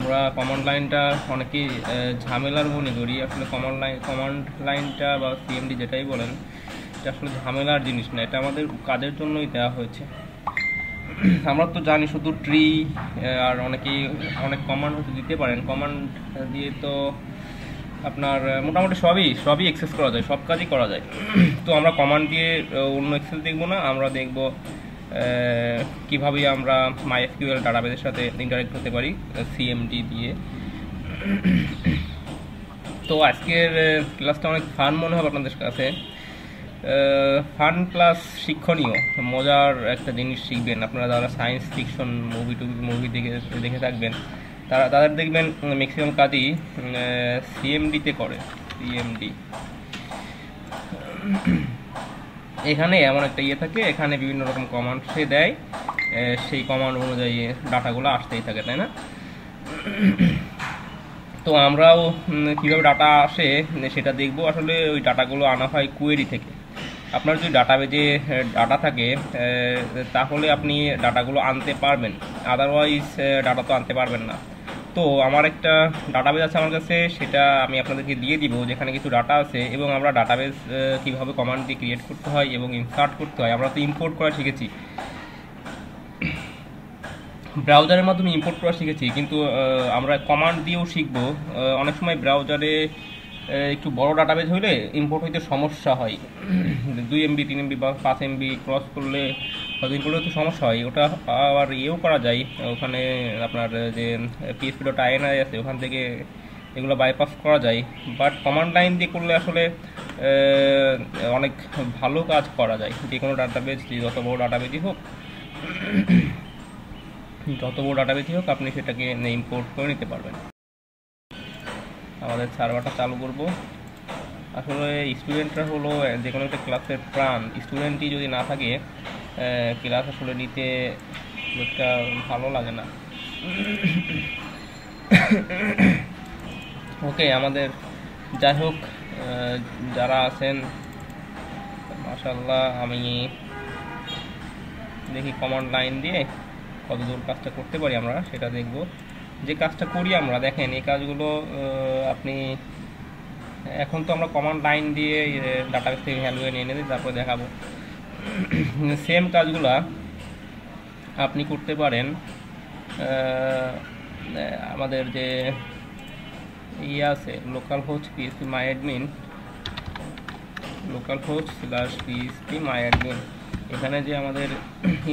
আমরা কমান্ড লাইনটা অনেকেই ঝামেলার মনে করি। আসলে কমান্ড লাইনটা বা সিএমডি যেটাই বলেন, এটা আসলে ঝামেলার জিনিস না, এটা আমাদের কাজের জন্যই দেওয়া হয়েছে। আমরা তো জানি শুধু ট্রি আর অনেকেই অনেক কমান্ড হয়তো দিতে পারেন। কমান্ড দিয়ে তো আপনার মোটামুটি সবই অ্যাক্সেস করা যায়, সব কাজই করা যায়। তো আমরা কমান্ড দিয়ে অন্য এক্সেস দেখবো না, আমরা দেখব কীভাবে আমরা মাইএসকিউএল ডাটাবেসের সাথে ইন্টারেক্ট হতে পারি সিএমডি দিয়ে। তো আজকের ক্লাসটা অনেক ফান মনে হবে আপনাদের কাছে, ফান প্লাস শিক্ষণীয়, মজার একটা জিনিস শিখবেন। আপনারা যারা সায়েন্স ফিকশন মুভি দেখে থাকবেন, তাদের দেখবেন ম্যাক্সিমাম কাজই সিএমডিতে করে। সিএমডি এখানে এমন একটা থাকে, এখানে বিভিন্ন রকম কমান্ড সে দেয়, সেই কমান্ড অনুযায়ী ডাটাগুলো আসতেই থাকে, তাই না? তো আমরাও কীভাবে ডাটা আসে সেটা দেখব। আসলে ওই ডাটাগুলো আনা হয় কোয়েরি থেকে। আপনার যদি ডাটাবেজে ডাটা থাকে তাহলে আপনি ডাটাগুলো আনতে পারবেন, আদারওয়াইজ ডাটা তো আনতে পারবেন না। তো আমার একটা ডাটাবেজ আছে আমার কাছে, সেটা আমি আপনাদেরকে দিয়ে দিব, যেখানে কিছু ডাটা আছে এবং আমরা ডাটাবেজ কীভাবে কমান্ড দিয়ে ক্রিয়েট করতে হয় এবং ইনসার্ট করতে হয়। আমরা তো ইম্পোর্ট করা শিখেছি, ব্রাউজারের মাধ্যমে ইম্পোর্ট করা শিখেছি, কিন্তু আমরা কমান্ড দিয়েও শিখবো। অনেক সময় ব্রাউজারে একটু বড় ডাটাবেজ হইলে ইম্পোর্ট হইতে সমস্যা হয়, 2 MB 3 MB বা 5 MB ক্রস করলে তো সমস্যা হয়। ওটা আবার ইয়েও করা যায়, ওখানে আপনার যে php.ini আছে ওখান থেকে এগুলো বাইপাস করা যায়। বাট কমান্ড লাইন দিয়ে করলে আসলে অনেক ভালো কাজ করা যায়। যে কোনো ডাটাবেজ, যত বড় ডাটাবেজই হোক আপনি সেটাকে ইম্পোর্ট করে নিতে পারবেন। আমাদের সার্ভারটা চালু করব। আসলে স্টুডেন্টরা হলো যে কোনো একটা ক্লাসের প্রাণ। স্টুডেন্টই যদি না থাকে ক্লাস আসলে নিতে একটা ভালো লাগে না। ওকে, আমাদের যাই হোক যারা আছেন মাশাআল্লাহ, আমি দেখি কমান্ড লাইন দিয়ে কতদূর কাজটা করতে পারি আমরা সেটা দেখব। যে কাজটা করি আমরা, দেখেন এই কাজগুলো আপনি এখন তো আমরা কমান্ড লাইন দিয়ে ডাটাবেস থেকে ভ্যালু নিয়ে নিয়ে তারপরে দেখাবো। সেম কাজগুলা আপনি করতে পারেন আমাদের যে আছে লোকাল হোস্ট পিএসপি মাই অ্যাডমিন, এখানে যে আমাদের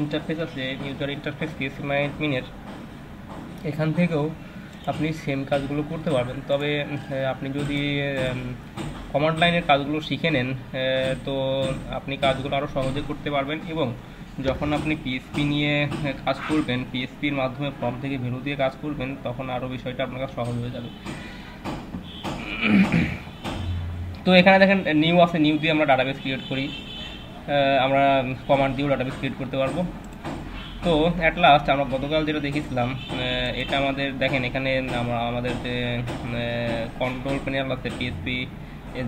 ইন্টারফেস আছে ইউজার ইন্টারফেস পিএসপি মাই অ্যাডমিনের, এখান থেকেও আপনি সেম কাজগুলো করতে পারবেন। তবে আপনি যদি কমান্ড লাইনের কাজগুলো শিখে নেন তো আপনি কাজগুলো আরও সহজে করতে পারবেন, এবং যখন আপনি পিএসপি নিয়ে কাজ করবেন, পিএসপির মাধ্যমে ফর্ম থেকে ভ্যালু দিয়ে কাজ করবেন, তখন আরও বিষয়টা আপনার কাছে সহজ হয়ে যাবে। তো এখানে দেখেন নিউ আছে, নিউ দিয়ে আমরা ডাটাবেস ক্রিয়েট করি। আমরা কমান্ড দিয়েও ডাটাবেস ক্রিয়েট করতে পারবো। তো অ্যাট লাস্ট আমরা গতকাল যেটা দেখেছিলাম, এটা আমাদের দেখেন এখানে আমাদের যে কন্ট্রোল প্যানেল আছে, পিএসপি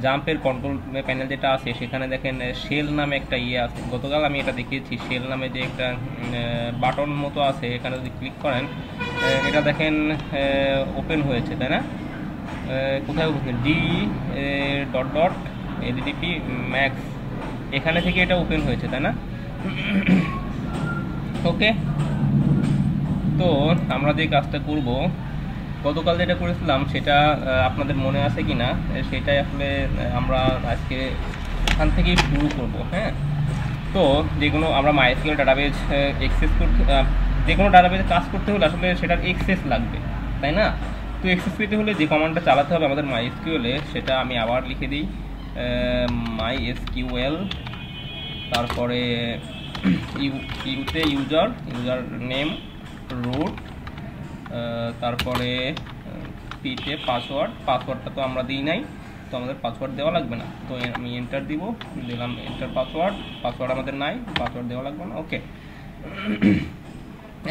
জাম্পের কন্ট্রোল প্যানেল যেটা আছে, সেখানে দেখেন শেল নামে একটা আছে। গতকাল আমি এটা দেখিয়েছি, শেল নামে যে একটা বাটন মতো আছে, এখানে যদি ক্লিক করেন এটা দেখেন ওপেন হয়েছে, তাই না? কোথায় ওপেন? DE.LDP ম্যাক্স, এখানে থেকে এটা ওপেন হয়েছে, তাই না? ওকে, তো আমরা যে কাজটা করব, গতকাল যেটা করেছিলাম সেটা আপনাদের মনে আছে কি না সেটাই আসলে আমরা আজকে এখান থেকেই শুরু করব। হ্যাঁ, তো যেগুলো আমরা মাইএসকিউএল ডাটাবেজ অ্যাক্সেস করতে, যে কোনো ডাটাবেজে কাজ করতে হলে আসলে সেটার অ্যাক্সেস লাগবে, তাই না? তো অ্যাক্সেস পেতে হলে যে কমান্ডটা চালাতে হবে আমাদের মাইএসকিউএলে, সেটা আমি আবার লিখে দিই, মাইএসকিউএল, তারপরে ইউতে ইউজার নেম, রুট, তারপরে পিতে পাসওয়ার্ডটা তো আমরা দিই নাই, তো আমাদের পাসওয়ার্ড দেওয়া লাগবে না। তো আমি এন্টার দিলাম এন্টার পাসওয়ার্ড আমাদের নাই, পাসওয়ার্ড দেওয়া লাগবে না। ওকে,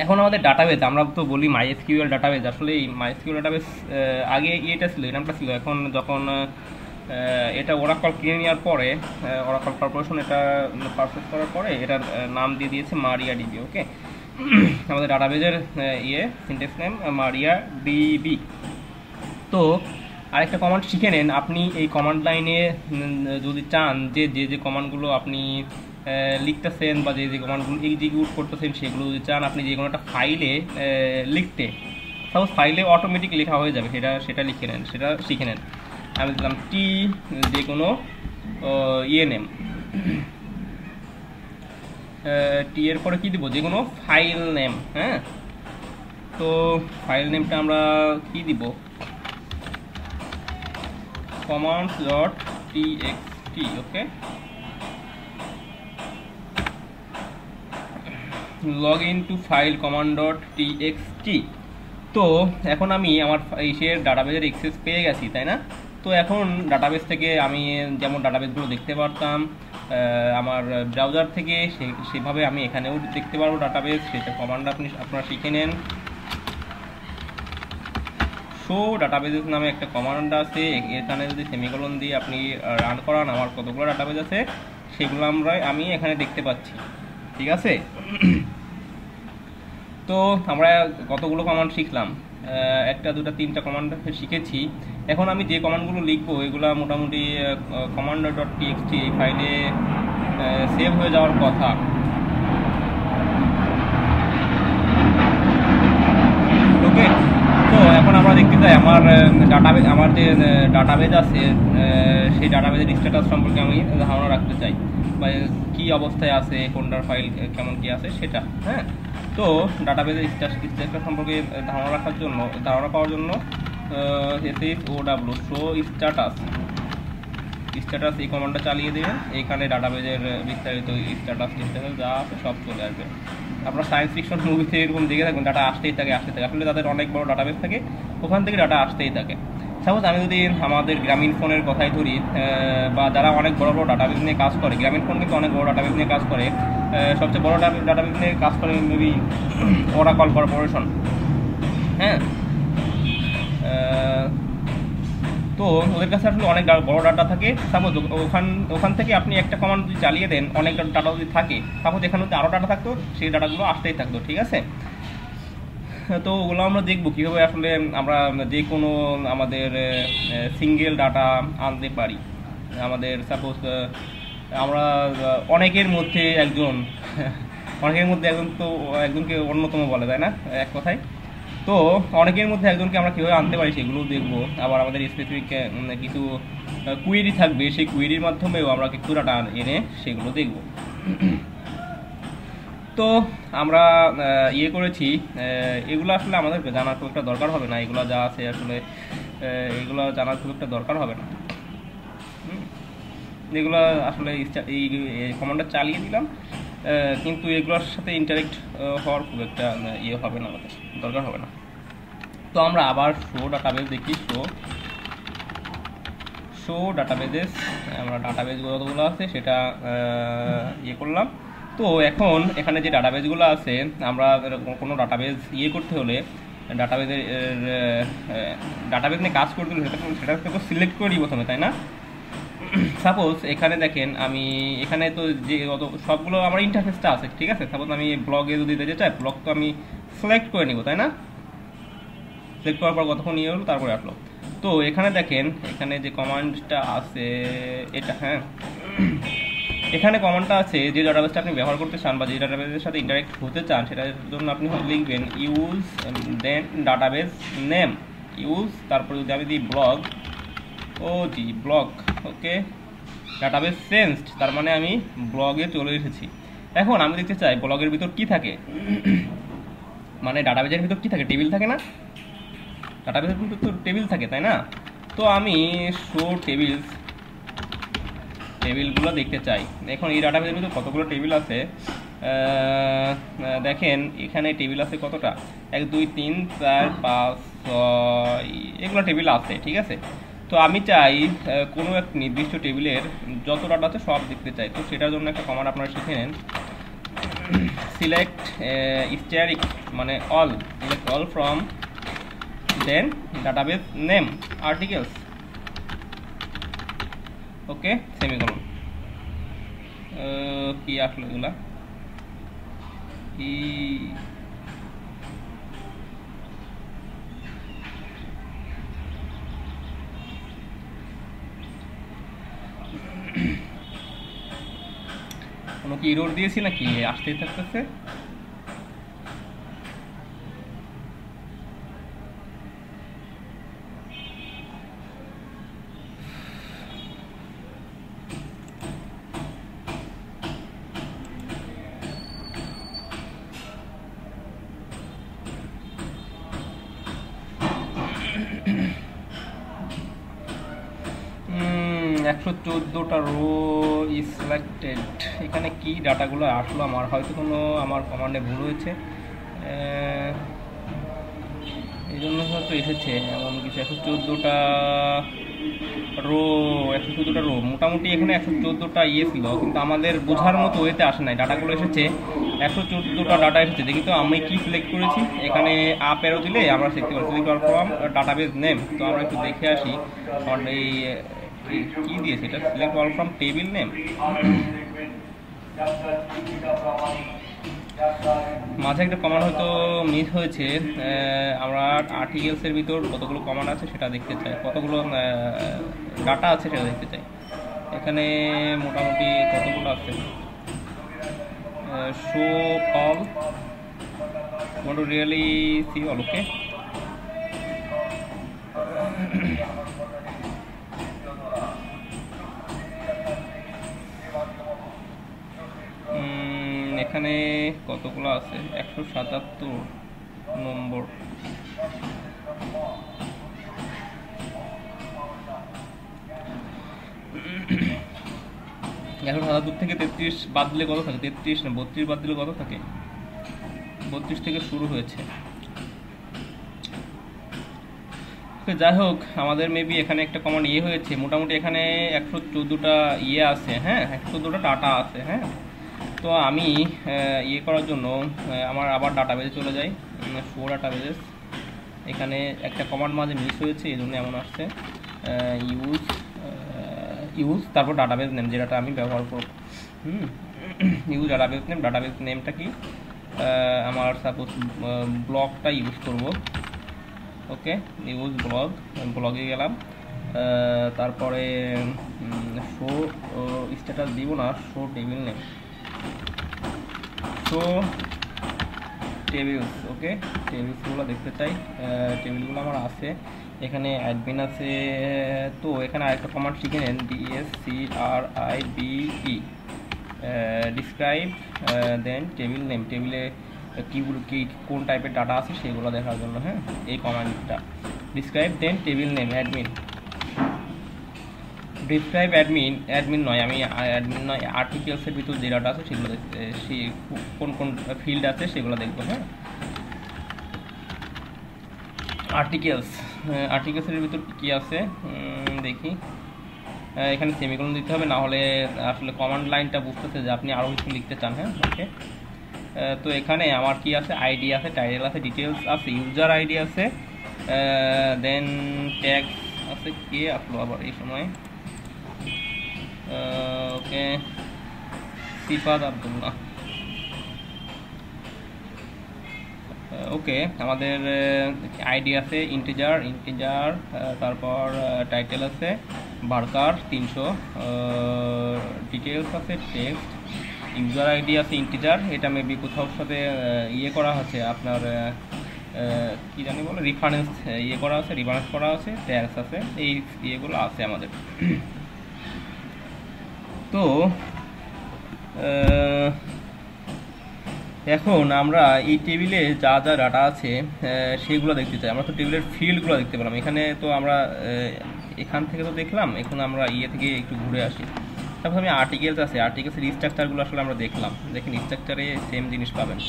এখন আমাদের ডাটাবেস, আমরা তো বলি মাইএসকিউএল ডাটাবেস, আসলে এই মাইএসকিউএল ডাটাবেস আগে এটা ছিল, এই নামটা ছিল। এখন যখন এটা ওরাকল কিনে নেওয়ার পরে, ওরাকল কর্পোরেশন এটা পারচেস করার পরে এটার নাম দিয়ে দিয়েছে মারিয়াডিবি। ওকে, আমাদের ডাটাবেজের সিনট্যাক্স নেম মারিয়া ডিবি। তো আরেকটা কমান্ড শিখে নেন আপনি এই কমান্ড লাইনে যদি চান যে যে যে কমান্ডগুলো আপনি লিখতেছেন বা যে যে কমান্ডগুলো এক্সিকিউট করতেছেন সেগুলো যদি চান আপনি যে কোনো একটা ফাইলে লিখতে, সাপোজ ফাইলে অটোমেটিক লেখা হয়ে যাবে, সেটা লিখে নেন, সেটা শিখে নেন। আমি দিলাম টি যে কোনো নেম, টি এর পরে কী দিব, যে কোনো ফাইল নেম। হ্যাঁ, তো ফাইল নেমটা আমরা কি দিব, commands.txt। Okay, log in two file command.txt। তো এখন আমি আমার ইসের ডাটাবেজের অ্যাক্সেস পেয়ে গেছি, তাই না? তো এখন ডাটাবেজ থেকে আমি যেমন ডাটাবেজগুলো দেখতে পারতাম আমার ব্রাউজার থেকে, সেভাবে আমি এখানেও দেখতে পারবো ডাটাবেজ। সেটা কমান্ড আপনারা শিখে নেন। শো ডাটাবেজেস নামে একটা কমান্ড আছে, এখানে যদি সেমিকোলন দিয়ে আপনি রান করান আমার কতগুলো ডাটাবেজ আছে সেগুলো আমি এখানে দেখতে পাচ্ছি, ঠিক আছে? তো আমরা কতগুলো কমান্ড শিখলাম, একটা দুটা তিনটা কমান্ড শিখেছি। এখন আমি যে কমান্ডগুলো লিখবো এগুলো মোটামুটি command.txt এই ফাইলে সেভ হয়ে যাওয়ার কথা। ওকে, তো এখন আমরা দেখতে চাই আমার যে ডাটাবেজ আছে সেই ডাটাবেজের স্ট্যাটাস সম্পর্কে আমি ধারণা রাখতে চাই, বা কী অবস্থায় আছে, কোনটার ফাইল কেমন কি আছে সেটা। হ্যাঁ, তো ডাটাবেজের স্ট্যাটাস সম্পর্কে ধারণা পাওয়ার জন্য SHOW শো স্ট্যাটাস এই কমান্ডটা চালিয়ে দেবেন। এইখানে ডাটাবেজের বিস্তারিত স্ট্যাটাস যা আছে সব চলে আসবে। আপনারা সায়েন্স ফিকশন মুভিতে এরকম দেখে থাকবেন, ডাটা আসতেই থাকে। আসলে তাদের অনেক বড় ডাটাবেজ থাকে, ওখান থেকে ডাটা আসতেই থাকে। সাপোজ আমি যদি আমাদের গ্রামীণ ফোনের কথাই ধরি, বা যারা অনেক বড় বড় ডাটাবেজ নিয়ে কাজ করে, গ্রামীণ ফোন কিন্তু অনেক বড় ডাটাবেজ নিয়ে কাজ করে, সবচেয়ে বড় ডাটাবেজ নিয়ে কাজ করে মেবি ওরাকল কর্পোরেশন। হ্যাঁ, তো ওদের কাছে আসলে অনেক বড় ডাটা থাকে। সাপোজ ওখান থেকে আপনি একটা কমান্ড যদি চালিয়ে দেন, অনেক ডাটা যদি থাকে, সাপোজ এখানে যদি আরও ডাটা থাকতো সেই ডাটাগুলো আসতেই থাকতো, ঠিক আছে? তো ওগুলো আমরা দেখবো কীভাবে আসলে আমরা যে কোনো আমাদের সিঙ্গেল ডাটা আনতে পারি। আমাদের সাপোজ আমরা অনেকের মধ্যে একজন তো একজনকে অন্যতম বলে, তাই না এক কথায়? তো অনেকের মধ্যে একজনকে আমরা কীভাবে আনতে পারি সেগুলো দেখবো। আবার আমাদের স্পেসিফিক কিছু কুয়েরি থাকবে, সেই কুয়েরির মাধ্যমেও আমরা কিছু ডাটা এনে সেগুলো দেখব। তো আমরা করেছি, এগুলো আসলে আমাদের জানার খুব একটা দরকার হবে না, এগুলো যা আছে আসলে এগুলো জানার খুব একটা দরকার হবে না। এগুলো আসলে এই কমান্ডটা চালিয়ে দিলাম, কিন্তু এগুলোর সাথে ইন্টারেক্ট হওয়ার খুব একটা হবে না, আমাদের দরকার হবে না। তো আমরা আবার শো ডাটাবেজ দেখি। শো ডাটাবেজেস, আমরা ডাটাবেজ যতগুলো আছে সেটা করলাম। তো এখন এখানে যে ডাটাবেজগুলো আছে, আমরা কোনো ডাটাবেজ করতে হলে, ডাটাবেজ নিয়ে কাজ করতে হলে সেটা তো সিলেক্ট করি প্রথমে, তাই না? সাপোজ এখানে দেখেন, আমি এখানে তো যে সবগুলো আমার ইন্টারফেসটা আছে, ঠিক আছে? সাপোজ আমি ব্লগে যদি যেতে চাই, ব্লগ তো আমি সিলেক্ট করে নিব, তাই না? সিলেক্ট করার পর কতক্ষণ হলো, তারপরে আসলো। তো এখানে দেখেন, এখানে যে কমান্ডটা আছে এটা, হ্যাঁ, এখানে কমান্ডটা আছে যে ডাটাবেসটা আপনি ব্যবহার করতে চান বা যে ডাটাবেসের সাথে ইন্টারেক্ট হতে চান, সেটার জন্য আপনি লিখবেন ইউজ দেন ডাটাবেস নেম, ইউজ, তারপরে যদি আমি দিই ব্লগ, ব্লগ, ওকে, ডাটাবেস চেঞ্জড, তার মানে আমি ব্লগে চলে এসেছি। এখন আমি দেখতে চাই ব্লগের ভিতর কি থাকে, মানে ডাটাবেজের ভিতর কি থাকে, টেবিল থাকে না? ডাটাবেজের ভিতর তো টেবিল থাকে, তাই না? তো আমি শো টেবিলগুলো দেখতে চাই। এখন এই ডাটাবেজের ভিতর কতগুলো টেবিল আছে দেখেন, এখানে টেবিল আছে কতটা, 1 2 3 4 5 6, এগুলো টেবিল আছে, ঠিক আছে? তো আমি চাই কোনো এক নির্দিষ্ট টেবিলের যত ডাটা আছে সব দেখতে চাই। তো সেটার জন্য একটা কমান্ড আপনারা শিখে নেন, সিলেক্ট স্ট্যাটিক, মানে সিলেক্ট অল ফ্রম দেন database name articles, okay, semicolon. কি আসলো এগুলা, কোনো কি এরর দিয়েছি নাকি আসতেই থাকতেছে? একশো 14টা রো ইজ সিলেক্টেড। এখানে কি ডাটাগুলো আসলো? হয়তো আমার কমান্ডে ভুল হয়েছে, এই জন্য হয়তো এসেছে এমন কিছু। 114টা রো মোটামুটি এখানে 114টা ছিল, কিন্তু আমাদের বোঝার মতো ওয়েতে আসে নাই। ডাটাগুলো এসেছে 114টা ডাটা এসেছে। দেখি তো আমি কি সিলেক্ট করেছি। এখানে আপ এরো দিলে আমরা দেখতে পাচ্ছি সিলেক্ট ফ্রম ডাটাবেস নেম। তো আমরা একটু দেখে আসি এই কি দিয়েছে এটা, select all from table name. মাঝে একটা কমান্ড হয়তো মিস হয়েছে। আমরা আর্টিকেলসের ভিতর কতগুলো কমান্ড আছে সেটা দেখতে চাই, কতগুলো ডাটা আছে সেটা দেখতে চাই। এখানে মোটামুটি কতগুলো আছে, show all, want to really see all, okay? এখানে কতগুলো আছে, 177 নম্বর। 177 থেকে 33 বাদ দিলে কত থাকে? 33 না 32 বাদ দিলে কত থাকে? 32 থেকে শুরু হয়েছে। যাই হোক, আমাদের মেবি এখানে একটা কমান্ড হয়েছে। মোটামুটি এখানে 114টা আছে, হ্যাঁ 114টা ডাটা আছে। হ্যাঁ, তো আমি করার জন্য আমার আবার ডাটাবেজে চলে যাই, শো ডাটাবেজেস। এখানে একটা কমান্ড মাঝে মিস হয়েছে, এই জন্য এমন আসছে। ইউজ তারপর ডাটাবেজ নেম, যেটা আমি ব্যবহার করব। Use database name. ডাটাবেজ নেমটা কি? আমার সাপোজ ব্লগটা ইউজ করব। ওকে, ইউজ ব্লগে গেলাম। তারপরে শো স্ট্যাটাস দিব না, show table name, show tables. Okay, টেবিলসগুলো দেখতে চাই। টেবিলগুলো আমার আছে, এখানে অ্যাডমিন আছে। তো এখানে আরেকটা কমান্ড শিখে নেন, DSCRIBE, ডিসক্রাইব দেন টেবিল নেম। টেবিলে কি কোন টাইপের ডাটা আছে সেগুলো দেখার জন্য। হ্যাঁ, এই কমান্ডটা ডিসক্রাইব দেন table name admin. Describe admin নয়, আমি অ্যাডমিন নয়, আর্টিকেলসের ভিতর যে ডাটা আছে সেগুলো কোন কোন ফিল্ড আছে সেগুলো দেখবো। হ্যাঁ, আর্টিকেলসের ভিতর কি আছে দেখি। এখানে সেমিকোলন দিতে হবে, না হলে আসলে কমান্ড লাইনটা বুঝতেছে যে আপনি আরও কিছু লিখতে চান। হ্যাঁ, ওকে। তো এখানে আমার কি আছে, আইডি আছে, টাইটেল আছে, ডিটেলস আছে, ইউজার আইডি আছে, দেন ট্যাগ আছে। কে আসলো আবার এই সময়? ওকে, সিফাত আব্দুল্লাহ। ওকে, আমাদের আইডি আছে ইন্টিজার, তারপর টাইটেল আছে বার্কার 300, ডিটেলস আছে টেক্সট, ইউজার আইডি আছে ইন্টিজার। এটা মেবি কোথাও সাথে করা আছে, আপনার কি জানি বলে, রেফারেন্স করা আছে, রেফারেন্স করা আছে, ট্যাগস আছে, এই ইয়েগুলো আছে আমাদের। তো এখন আমরা এই টেবিলে যা যা ডাটা আছে সেগুলো দেখতে চাই। আমরা তো টেবিলের ফিল্ডগুলো দেখতে পেলাম এখানে, তো আমরা এখান থেকে তো দেখলাম। এখন আমরা থেকে একটু ঘুরে আসি। তারপর আমি আর্টিকেলস আছে, আর্টিকেলসের স্ট্রাকচারগুলো আসলে আমরা দেখলাম। দেখেন, স্ট্রাকচারে সেম জিনিস পাবেন।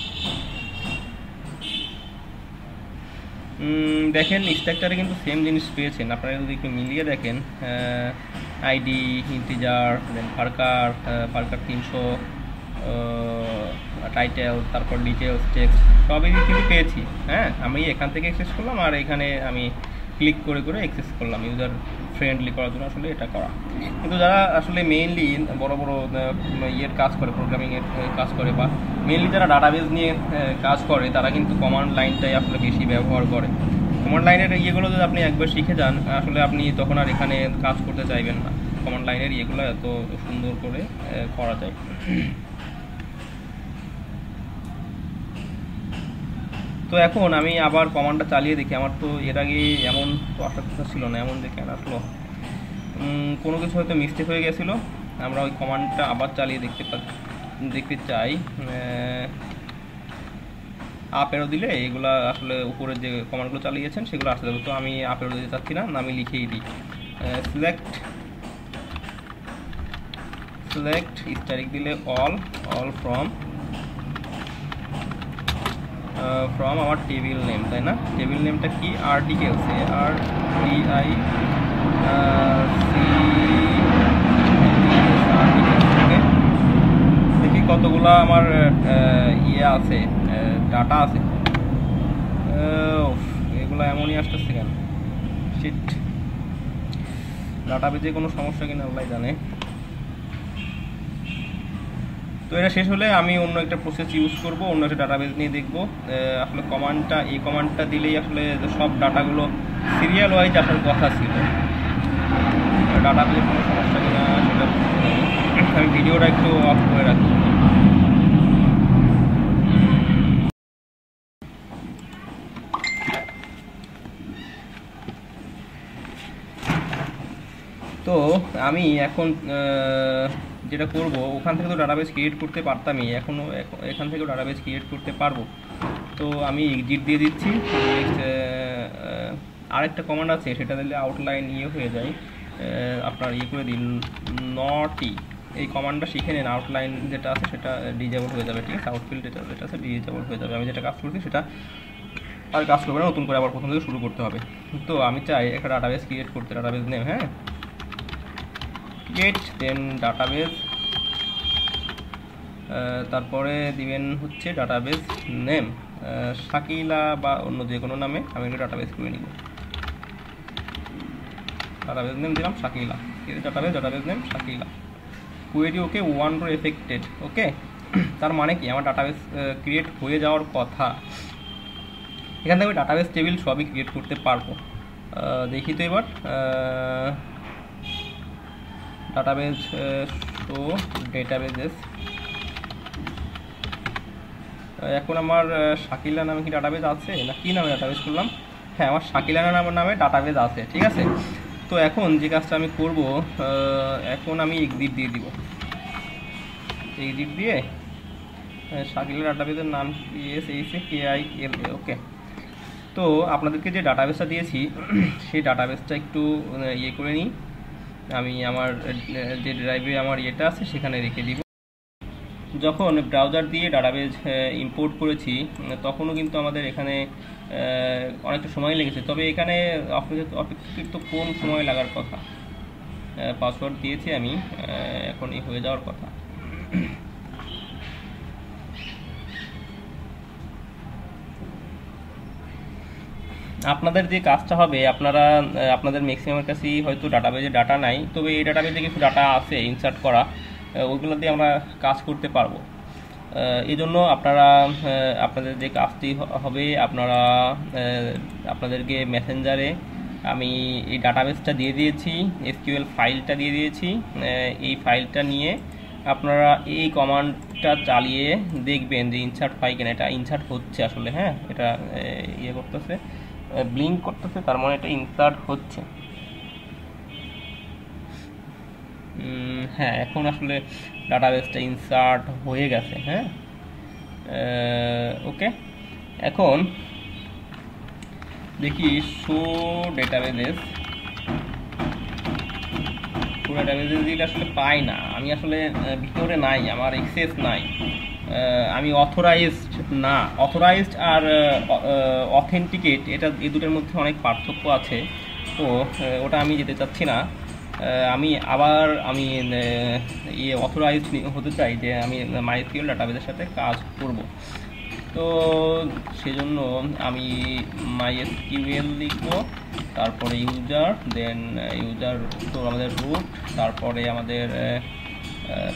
দেখেন, স্ট্রাকচারে কিন্তু সেম জিনিস পেয়েছেন। আপনারা যদি একটু মিলিয়ে দেখেন, আইডি ইন্টিজার, দেন ফারকার 300, টাইটেল, তারপর ডিটেলস, টেক্সট, সবই কিন্তু পেয়েছি। হ্যাঁ, আমি এখান থেকে অ্যাক্সেস করলাম, আর এখানে আমি ক্লিক করে করে অ্যাক্সেস করলাম, ইউজার ফ্রেন্ডলি করার জন্য আসলে এটা করা। কিন্তু যারা আসলে মেইনলি বড় বড় ইয়ের কাজ করে, প্রোগ্রামিংয়ের কাজ করে, বা মেইনলি যারা ডাটাবেজ নিয়ে কাজ করে, তারা কিন্তু কমান্ড লাইনটাই আসলে বেশি ব্যবহার করে। কমান্ড লাইনের ইয়েগুলো যদি আপনি একবার শিখে যান, আসলে আপনি তখন আর এখানে কাজ করতে চাইবেন না। কমান্ড লাইনের ইয়েগুলো এত সুন্দর করে করা যায়। তো এখন আমি আবার কমান্ডটা চালিয়ে দেখি। আমার তো এর আগে এমন তো আসার কথা ছিল না, এমন দেখে আসলো কোনো কিছু হয়তো মিস্টেক হয়ে গেছিলো। আমরা ওই কমান্ডটা আবার চালিয়ে দেখতে চাই। আপ এরো দিলে এগুলা আসলে উপরে যে কমান্ডগুলো চালিয়েছেন সেগুলো আসতে যাবে। তো আমি আপ এরো দিতে চাচ্ছি না, আমি লিখেই দিই সিলেক্ট স্টারিক দিলে অল ফ্রম আমার টেবিল নেম, তাই না? টেবিল নেমটা কি? আর্টিকেলস, RTI দেখি কতগুলো আমার ইয়ে আছে, ডাটা আছে। এগুলো এমনই আসতেছে কেন? শিট, ডাটা বেজে কোনো সমস্যা কিনা আল্লাহ জানে। তো এটা শেষ হলে আমি অন্য একটা প্রসেস ইউজ করব, অন্য একটা ডাটাবেজ নিয়ে দেখব। আসলে এই কমান্ডটা দিলেই আসলে সব ডাটাগুলো সিরিয়াল ওয়াইজ আসার কথা ছিল। ডাটাবেজে কোনো সমস্যা কিনা সেটা আমি ভিডিওটা একটু অফ করে রাখি। তো আমি এখন যেটা করব, ওখান থেকে তো ডাটাবেস ক্রিয়েট করতে পারতামই, এখান থেকেও ডাটাবেস ক্রিয়েট করতে পারবো। তো আমি এক্সিট দিয়ে দিচ্ছি। আরেকটা কমান্ড আছে, সেটা দিলে আউটলাইন হয়ে যায়। আপনার করে দিন নটি, এই কমান্ডটা শিখে নেন। আউটলাইন যেটা আছে সেটা ডিজেবল হয়ে যাবে, ঠিক আছে? আউটফিল্ড যেটা আছে ডিজেবল হয়ে যাবে। আমি যেটা কাজ করছি সেটা আর কাজ করবে না, নতুন করে আবার প্রথম থেকে শুরু করতে হবে। তো আমি চাই একটা ডাটাবেস ক্রিয়েট করতে, ডাটাবেস নেম, হ্যাঁ, ক্রিয়েট দেন ডাটাবেস, তারপরে দিবেন হচ্ছে ডাটাবেস নেম শাকিলা বা অন্য যে কোনো নামে আমি একটা ডাটাবেস করে নিব। ডাটাবেস নেম দিলাম Shakila, database name Shakila. Query okay, one row affected, okay. তার মানে কি, আমার ডাটাবেস ক্রিয়েট হয়ে যাওয়ার কথা। এখান থেকে আমি ডাটাবেস টেবিল সবই ক্রিয়েট করতে পারবো। দেখি তো এবার ডাটাবেস শো ডেটাবেজেস। এখন আমার শাকিলা নামে কি ডাটাবেস আছে, না কি নামে ডাটাবেস করলাম? হ্যাঁ, আমার শাকিলা নামে ডাটাবেস আছে, ঠিক আছে। তো এখন যে কাজটা আমি করব, এখন আমি এক্সিট দিয়ে দিব। এক্সিট দিয়ে শাকিলা ডাটাবেসের নাম SHAKILA, ওকে। তো আপনাদেরকে যে ডাটাবেসটা দিয়েছি সেই ডাটাবেসটা একটু করে নিই। আমি আমার যে ড্রাইভে আমার ইয়েটা আছে সেখানে রেখে দিব। যখন ব্রাউজার দিয়ে ডাটাবেজ ইম্পোর্ট করেছি তখনও কিন্তু আমাদের এখানে অনেকটা সময় লেগেছে, তবে এখানে অপেক্ষাকৃত কম সময় লাগার কথা। পাসওয়ার্ড দিয়েছি আমি, এখনই হয়ে যাওয়ার কথা। আপনাদের যে কাজটা হবে, আপনাদের ম্যাক্সিমামের কাছেই হয়তো ডাটাবেজে ডাটা নাই, তবে এই ডাটাবেজে কিছু ডাটা আছে ইনসার্ট করা, ওইগুলো দিয়ে আমরা কাজ করতে পারবো। এই জন্য আপনাদের যে কাজটি হবে, আপনাদেরকে মেসেঞ্জারে আমি এই ডাটাবেসটা দিয়ে দিয়েছি, SQL ফাইলটা দিয়ে দিয়েছি। এই ফাইলটা নিয়ে আপনারা এই কমান্ডটা চালিয়ে দেখবেন যে ইনসার্ট পাই কিনা। এটা ইনসার্ট হচ্ছে আসলে, হ্যাঁ, এটা করতেছে, ব্লিঙ্ক করতেছে, তার মানে এটা ইনসার্ট হচ্ছে। হ্যাঁ, এখন আসলে ডাটাবেসটা ইনসার্ট হয়ে গেছে, হ্যাঁ, ওকে। এখন দেখি শো ডেটাবেসেস দিলে আসলে পাই না, আমি আসলে ভিতরে নাই, আমার অ্যাক্সেস নাই, আমি অথরাইজড আর অথেন্টিকেট, এই দুটোর মধ্যে অনেক পার্থক্য আছে। তো ওটা আমি যেতে চাচ্ছি না। আমি অথরাইজড হতে চাই যে আমি MySQL ডাটাবেসের সাথে কাজ করব। তো সেজন্য আমি MySQL লিখব, তারপরে ইউজার, দেন ইউজার তো আমাদের রুট, তারপরে আমাদের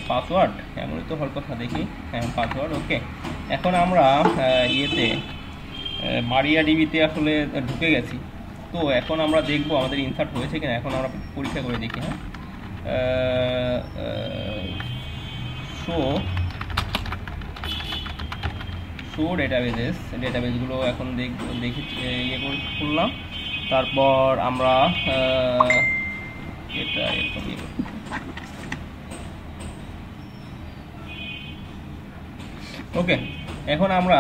পাসওয়ার্ড, এমনই তো হল কথা, দেখি হ্যাঁ পাসওয়ার্ড। ওকে, এখন আমরা ইয়েতে মারিয়াডিবিতে আসলে ঢুকে গেছি। তো এখন আমরা দেখবো আমাদের ইনসার্ট হয়েছে কিনা, এখন আমরা পরীক্ষা করে দেখি। হ্যাঁ, শো ডেটাবেসগুলো এখন দেখি ইয়ে করে খুললাম। তারপর আমরা এটা এরকম ইয়ে করব। ওকে, এখন আমরা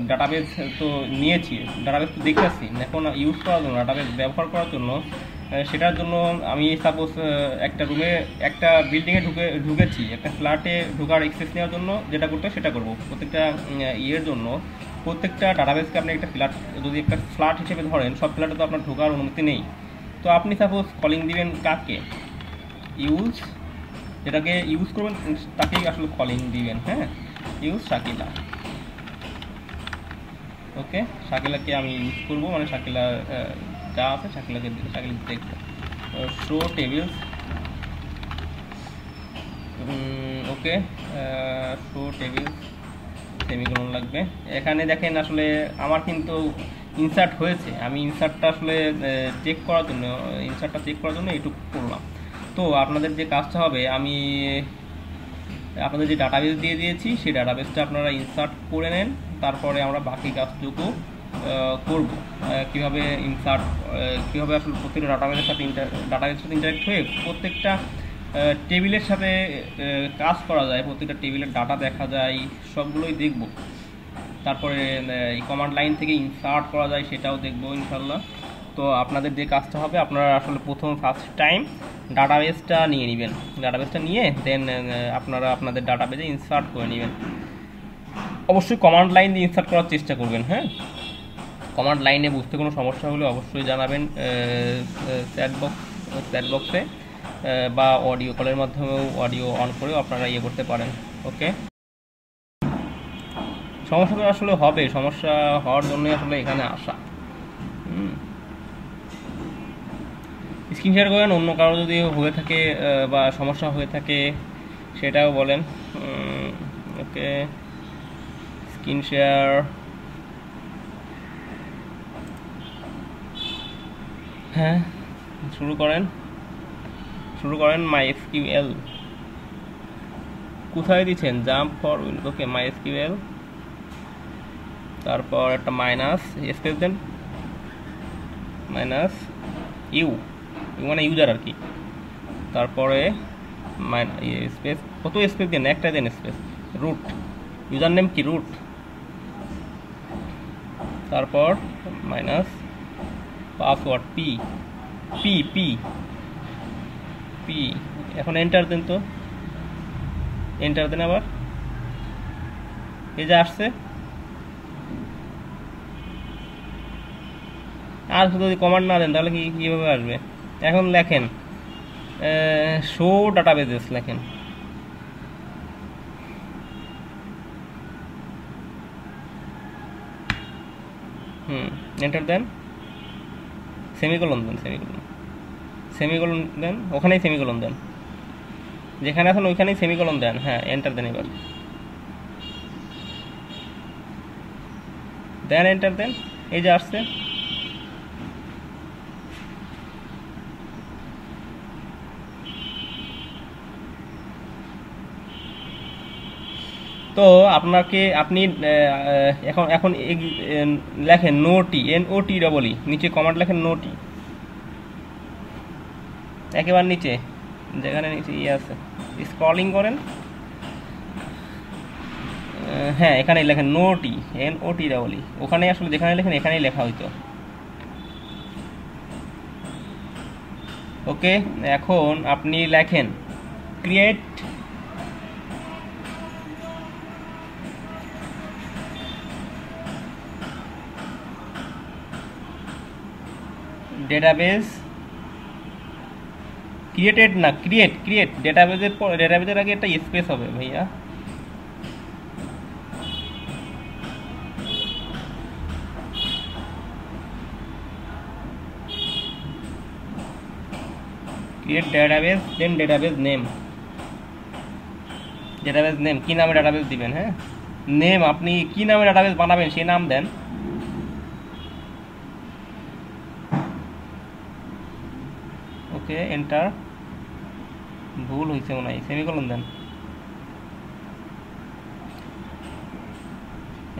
ডাটাবেস তো নিয়েছি, ডাটাবেস তো দেখতেছি। এখন ইউজ করার জন্য, ডাটাবেস ব্যবহার করার জন্য, সেটার জন্য আমি সাপোজ একটা রুমে, একটা বিল্ডিংয়ে ঢুকেছি, একটা ফ্ল্যাটে ঢোকার অ্যাক্সেস নেওয়ার জন্য যেটা করতে হয় সেটা করবো। প্রত্যেকটা ইয়ের জন্য, প্রত্যেকটা ডাটাবেসকে আপনি একটা ফ্ল্যাট, যদি একটা ফ্ল্যাট হিসেবে ধরেন, সব ফ্ল্যাটে তো আপনার ঢোকার অনুমতি নেই। তো আপনি সাপোজ কলিং দিবেন কাকে, ইউজ, যেটাকে ইউজ করবেন তাকেই আসলে কলিং দিবেন। হ্যাঁ, ইউজ শাকিলা। ওকে, শাকিলাকে আমি ইউজ করবো, মানে শাকিলা যা আছে শাকিলা দেখবো। শো টেবিলস, ওকে, শো টেবিলস সেমিকোলন লাগবে। এখানে দেখেন আসলে আমার কিন্তু ইনসার্ট হয়েছে, আমি ইনসার্টটা আসলে চেক করার জন্য এইটুকু করলাম। তো আপনাদের যে কাজটা হবে, আমি আপনাদের যে ডাটাবেস দিয়ে দিয়েছি সেই ডাটাবেসটা আপনারা ইনসার্ট করে নেন, তারপরে আমরা বাকি কাজটুকু করব। কীভাবে কীভাবে আসলে প্রত্যেকটা ডাটাবেসের সাথে ইন্টারেক্ট হয়ে প্রত্যেকটা টেবিলের সাথে কাজ করা যায়, প্রত্যেকটা টেবিলের ডাটা দেখা যায়, সবগুলোই দেখব। তারপরে এই কমান্ড লাইন থেকে ইনসার্ট করা যায় সেটাও দেখব ইনশাল্লাহ। তো আপনাদের যে কাজটা হবে, আপনারা আসলে ফার্স্ট টাইম ডাটাবেসটা নিয়ে নেবেন, ডাটাবেসটা নিয়ে দেন আপনারা আপনাদের ডাটাবেসে ইনসার্ট করে নেবেন। অবশ্যই কমান্ড লাইন দিয়ে ইনসার্ট করার চেষ্টা করবেন। হ্যাঁ, কমান্ড লাইনে বুঝতে কোনো সমস্যা হলে অবশ্যই জানাবেন চ্যাট বক্সে, বা অডিও কলের মাধ্যমেও অডিও অন করেও আপনারা ইয়ে করতে পারেন। ওকে, সমস্যা আসলে হবে, সমস্যা হওয়ার জন্যই আসলে এখানে আসা। স্ক্রিন শেয়ার করেন, অন্য কারো যদি হয়ে থাকে বা সমস্যা হয়ে থাকে সেটাও বলেন। ওকে, স্ক্রিন শেয়ার, হ্যাঁ শুরু করেন MySQL কোথায় দিচ্ছেন, XAMPP for Windows. Okay, MySQL, তারপর একটা মাইনাস স্পেস দেন, মাইনাস ইউ মানে ইউজার আর কি, তারপরে স্পেস, কত স্পেস দেন, একটা দেন স্পেস, রুট, ইউজার নেম কি রুট, তারপর minus password P P P P. এখন এন্টার দেন, তো এন্টার দেন আবার, এই যে আসছে। আর যদি কমান্ড না দেন তাহলে কীভাবে আসবে? এখন লেখেন শো ডাটাবেসেস লেখেন, এন্টার দেন, সেমিকোলন দেন, ওখানেই সেমিকোলন দেন, যেখানে আছেন ওইখানেই সেমিকোলন দেন। হ্যাঁ, এন্টার দেন, এবার দেন, এন্টার দেন, এই যে আসছে। তো আপনি এখন লেখেন নোটি, NOTEE, নিচে কমান্ড লেখেন নোটি, একেবারে নিচে যেখানে নিচে ইয়ে আছে, স্ক্রলিং করেন। হ্যাঁ, এখানেই লেখেন NOTEE, ওখানে আসলে যেখানে লেখেন এখানেই লেখা হইতো। ওকে, এখন আপনি লেখেন ক্রিয়েট ডেটাবেস, ক্রিয়েটেড না ক্রিয়েট ডেটাবেসের আগে একটা স্পেস হবে ভাইয়া। ক্রিয়েট ডেটাবেস দেন ডেটাবেস নেম। ডেটাবেস নেম কী নামে ডেটাবেস দিবেন? হ্যাঁ, নেম আপনি কী নামে ডেটাবেস বানাবেন সেই নাম দেন। ওকে, এন্টার। ভুল হয়েছে মনে হয়, সেমিকোলন দেন,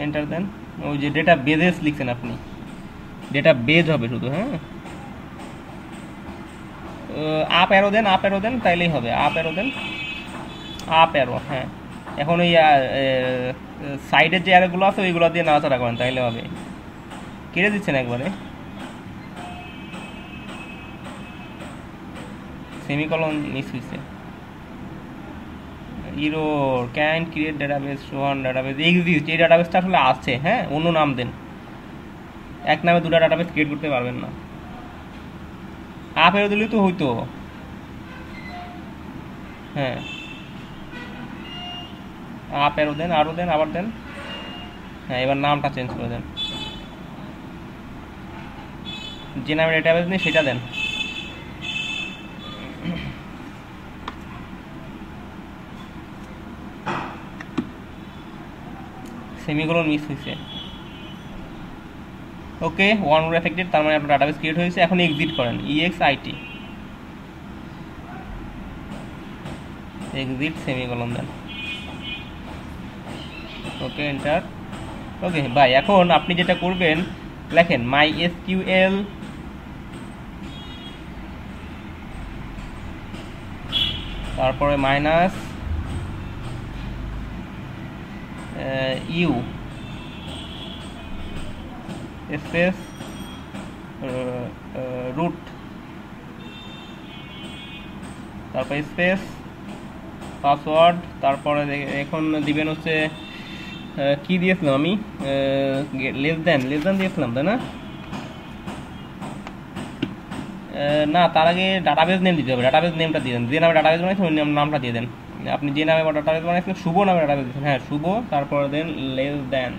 এন্টার দেন। ওই যে ডেটা বেজেস লিখছেন আপনি, ডেটা বেজ হবে শুধু। হ্যাঁ, আপ অ্যারো দেন, আপ অ্যারো দেন, তাইলেই হবে। আপ অ্যারো দেন, আপ অ্যারো। হ্যাঁ, এখন ওই সাইডের যে অ্যারোগুলো আছে ওইগুলো দিয়ে নাড়াচাড়া করেন, তাইলে হবে। কেটে দিচ্ছেন একবারে, সেমিকলন মিস হয়েছে। Error can create database Sohan database exist, এই ডেটাবেসটা আসলে আছে। হ্যাঁ, অন্য নাম দেন, এক নামে দুটো ডেটাবেস ক্রিয়েট করতে পারবেন না। আপ এর দিলেই তো হইতো। হ্যাঁ, আপ এরও দেন, আরও দেন, আবার দেন। হ্যাঁ, এবার নামটা চেঞ্জ করে দেন, যে নামে ডেটাবেস নেই সেটা দেন। সেমিকোলন মিস হয়েছে। ওকে, ওয়ান মোর এফেক্টেড, তার মানে আপনার ডাটাবেস ক্রিয়েট হয়েছে। এখন এক্সিট করেন, EXIT, এক্সিট সেমিকোলন দেন। ওকে, এন্টার। ওকে ভাই, এখন আপনি যেটা করবেন লেখেন MySQL তারপরে মাইনাস ইউ স্পেস রুট, তারপরে স্পেস পাসওয়ার্ড, তারপরে এখন দিবেন হচ্ছে কি দিয়েছিলাম আমি, লেস দেন দিয়েছিলাম তাই না? না, তার আগে ডাটাবেস নেম দিতে হবে। ডাটাবেস নেমটা দিয়ে দেন, যে নামে ডাটাবেস বানাইছেন ওই নামটা দিয়ে দেন। আপনি যে নামে ডাটাবেস বানাইছেন, শুভ নামে ডাটাবেস দিচ্ছেন। হ্যাঁ, শুভ, তারপরে দেন লেস দেন।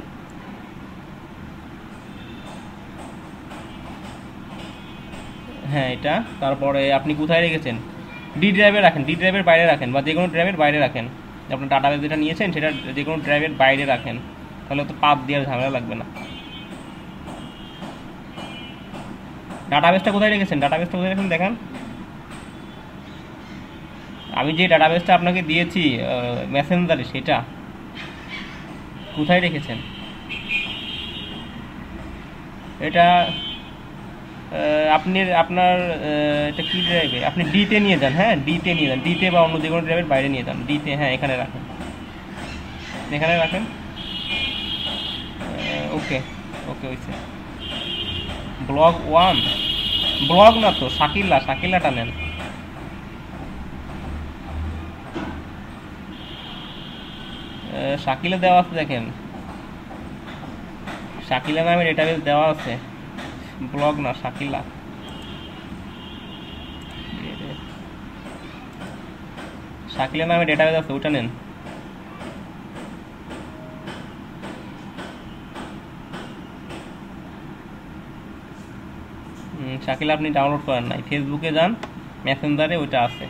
হ্যাঁ, এটা। তারপরে আপনি কোথায় রেখেছেন? ডি ড্রাইভে রাখেন, ডি ড্রাইভের বাইরে রাখেন, বা যে কোনো ড্রাইভের বাইরে রাখেন। আপনার ডাটাবেস যেটা নিয়েছেন সেটা যে কোনো ড্রাইভের বাইরে রাখেন, তাহলে তো পাপ দেওয়ার ঝামেলা লাগবে না। ডাটাবেসটা কোথায় রেখেছেন? ডাটাবেসটা কোথায় রেখেছেন দেখান। আমি যে ডাটাবেসটা আপনাকে দিয়েছি মেসেঞ্জারে, সেটা কোথায় রেখেছেন? এটা আপনি আপনার এটা কি ড্রাইভে? আপনি ডিতে নিয়ে যান। হ্যাঁ, ডিতে নিয়ে যান, ডিতে বা অন্য যে কোনো ড্রাইভের বাইরে নিয়ে যান, ডিতে। হ্যাঁ, এখানে রাখেন, এখানে রাখেন। ওকে ওকে, হয়েছে। ব্লগ 1, ব্লগ না তো, শাকিলাটা নেন। শাকিলা দেওয়া আছে, দেখেন শাকিলা নামে ডেটাবেস দেওয়া আছে, ব্লগ না, শাকিলা। শাকিলা নামে ডেটাবেস আছে, ওটা নেন। শাকিলা আপনি ডাউনলোড করেন নাই, ফেসবুকে যান, মেসেঞ্জারে ওইটা আছে।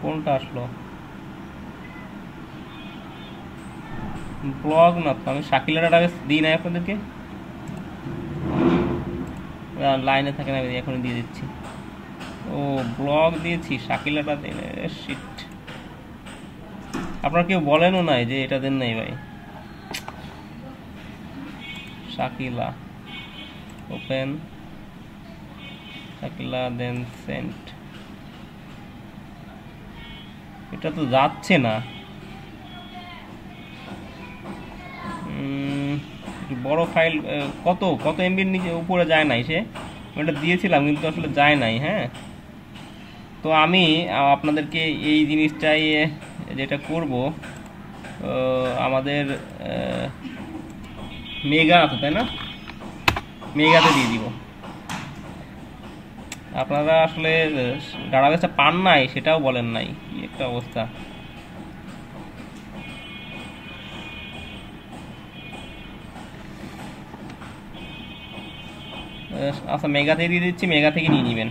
কোনটা আসলো? ব্লগ না তো, আমি শাকিলা ডাটাবেস দিই নাই আপনাদেরকে, লাইনে থাকে না, এখনই দিয়ে দিচ্ছি। ও, ব্লগ দিয়েছি, শাকিলাটা দিন। শিট, আপনার কেউ বলেনও নাই যে এটা দেন নাই ভাই। শাকিলা, ওপেন শাকিলা, দেন সেন্ট। এটা তো যাচ্ছে না। বড় ফাইল কত এমবির নিচে উপরে যায় নাই সে। ওটা দিয়েছিলাম কিন্তু আসলে যায় নাই। হ্যাঁ, তো আমি আপনাদেরকে এই জিনিসটাই যেটা করব, আমাদের মেগা আছে তাই না, মেগাতে দিয়ে দিব। আপনারা আসলে ডাটাবেসটা পান নাই সেটাও বলেন নাই, কি একটা অবস্থা। আচ্ছা, মেগাতে দিয়ে দিচ্ছি, মেগা থেকে নিয়ে নেবেন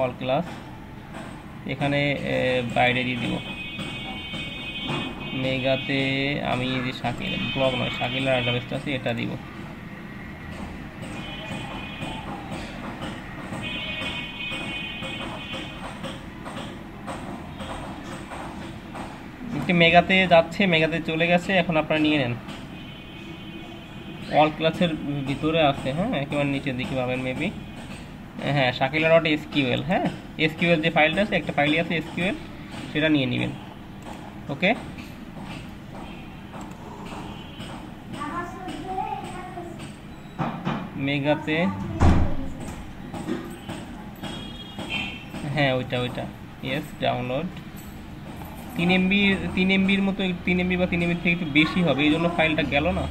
অল ক্লাস। এখানে বাইরে দিয়ে দিব মেগাতে। আমি যে শাকিল ব্লগ নয়, শাকিলার ডাটাবেসটা আছে এটা দিব। মেগাতে যাচ্ছে, মেগাতে চলে গেছে, এখন আপনারা নিয়ে নেন। অল ক্লাসের ভিতরে আছে, হ্যাঁ একেবারে নিচের দিকে পাবেন মেবি। হ্যাঁ, শাকিলা ডট এসকিউএল। হ্যাঁ, এসকিউএল যে ফাইলটা আছে, একটা ফাইলই আছে এসকিউএল, সেটা নিয়ে নেবেন। ওকে, মেগাতে, হ্যাঁ ওইটা ইয়েস, ডাউনলোড। 3 MBর মতো, 3 MB বা 3 MB থেকে একটু বেশি হবে, এই জন্য ফাইলটা গেল না।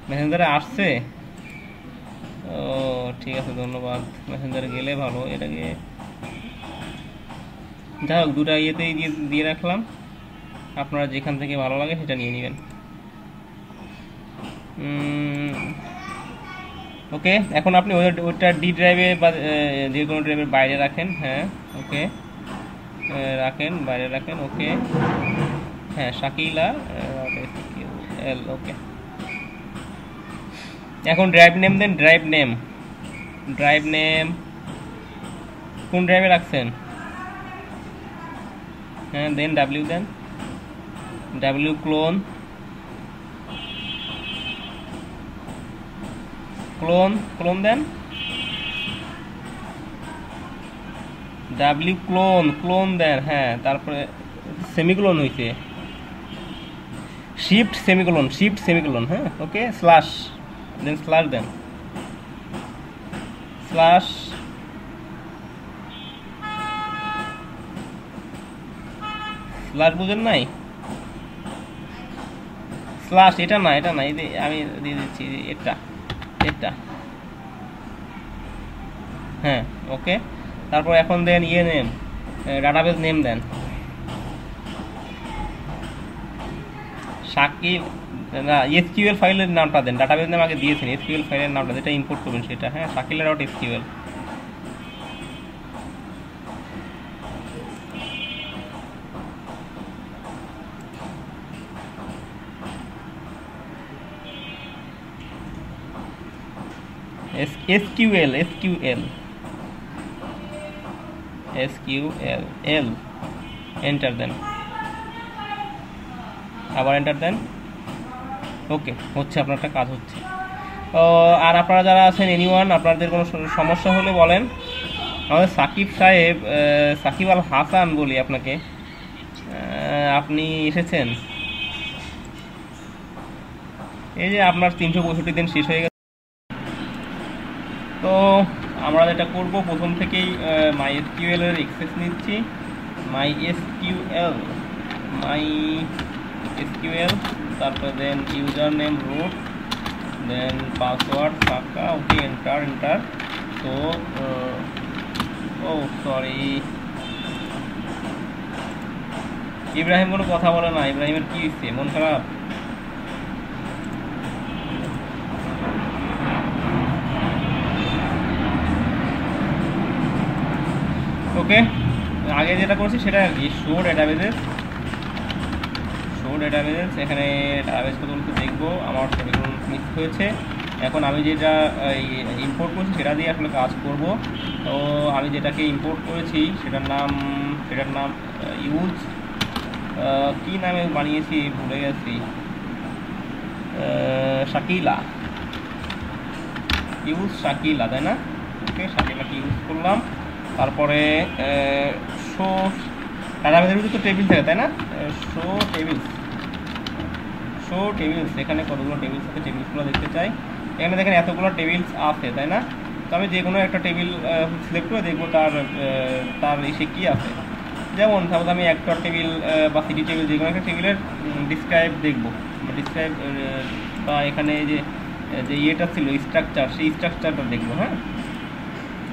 মেসেঞ্জারে আসছে? ও ঠিক আছে, ধন্যবাদ। মেসেঞ্জারে গেলে ভালো। এটাকে যাই হোক, দুটা ইয়েতেই দিয়ে রাখলাম, আপনারা যেখান থেকে ভালো লাগে সেটা নিয়ে নেবেন। ওকে, এখন আপনি ওইটা ডি ড্রাইভে বা যে কোনো ড্রাইভের বাইরে রাখেন। হ্যাঁ ওকে, রাখেন, বাইরে রাখেন। ওকে, হ্যাঁ শাকিলা এল। ওকে, এখন ড্রাইভ নেম দেন। ড্রাইভ নেম কোন ড্রাইভে রাখছেন? হ্যাঁ, দেন ডাব্লিউ দেন, ডাব্লিউ ক্লোন দেন, ডাব্লিউ ক্লোন দেন। হ্যাঁ, তারপরে সেমিকোলন হইছে, শিফট সেমিকোলন। হ্যাঁ ওকে, স্ল্যাশ দেন, স্ল্যাশ দেন, স্ল্যাশ বুঝেন নাই? স্ল্যাশ এটা না, এই যে আমি দিয়ে দিচ্ছি এটা। হ্যাঁ ওকে, তারপর এখন দেন ইয়ে নেম, ডাটাবেস নেম দেন শাকিল না, এসকিউএল ফাইলের নামটা দেন। ডাটাবেস নেম আগে দিয়েছেন, এসকিউএল ফাইলের নামটা যেটা ইম্পোর্ট করবেন সেটা। হ্যাঁ, Shakila dot SQL. SQL enter দেন, আবার এন্টার দেন। ওকে, হচ্ছে, আপনারটা কাজ হচ্ছে। আর আপনারা যারা আছেন, এনিওয়ান আপনাদের কোনো সমস্যা হলে বলেন। আমাদের সাকিব সাহেব, সাকিব আল হাসান বলি আপনাকে, আপনি এসেছেন। এই যে আপনার 365 দিন শেষ হয়ে গেছে। তো আমরা যেটা করব, প্রথম থেকেই মাই এসকিউএল এর অ্যাক্সেস নিচ্ছি। মাই এসকিউএল, তারপরে দেন ইউজার নেম রুট, দেন পাসওয়ার্ড ফাঁকা। ওকে, এন্টার। তো ও সরি, ইব্রাহিম কোনো কথা বলে না। ইব্রাহিমের কি হচ্ছে, মন খারাপ? ওকে, আগে যেটা করছি সেটা আর কি, শো ডেটাবেসেস। এখানে ডাটাবেস কত দেখবো, আমার সেমিকোলন মিস হয়েছে। এখন আমি যেটা ইম্পোর্ট করছি সেটা দিয়ে আসলে কাজ করব। তো আমি যেটাকে ইম্পোর্ট করেছি সেটার নাম ইউজ, কি নামে বানিয়েছি ভুলে গেছি, শাকিলা, তাই না? ওকে, শাকিলাকে ইউজ করলাম। তারপরে শো ডাটাবেসের ভিতরে তো টেবিল থাকে তাই না? শো শো টেবিলস, এখানে কতগুলো টেবিলস আছে, টেবিলসগুলো দেখতে চাই। এখানে দেখেন এতগুলো টেবিলস আছে, তাই না? তো আমি যে কোনো একটা টেবিল সিলেক্ট করে দেখবো তার এসে কী আছে। যেমন সাপোজ আমি অ্যাক্টর টেবিল বা সিটি টেবিল যে কোনো একটা টেবিলের ডিসক্রাইব দেখবো, ডিসক্রাইব বা এখানে যে যে ইয়েটা ছিল স্ট্রাকচার, সেই স্ট্রাকচারটা দেখবো। হ্যাঁ,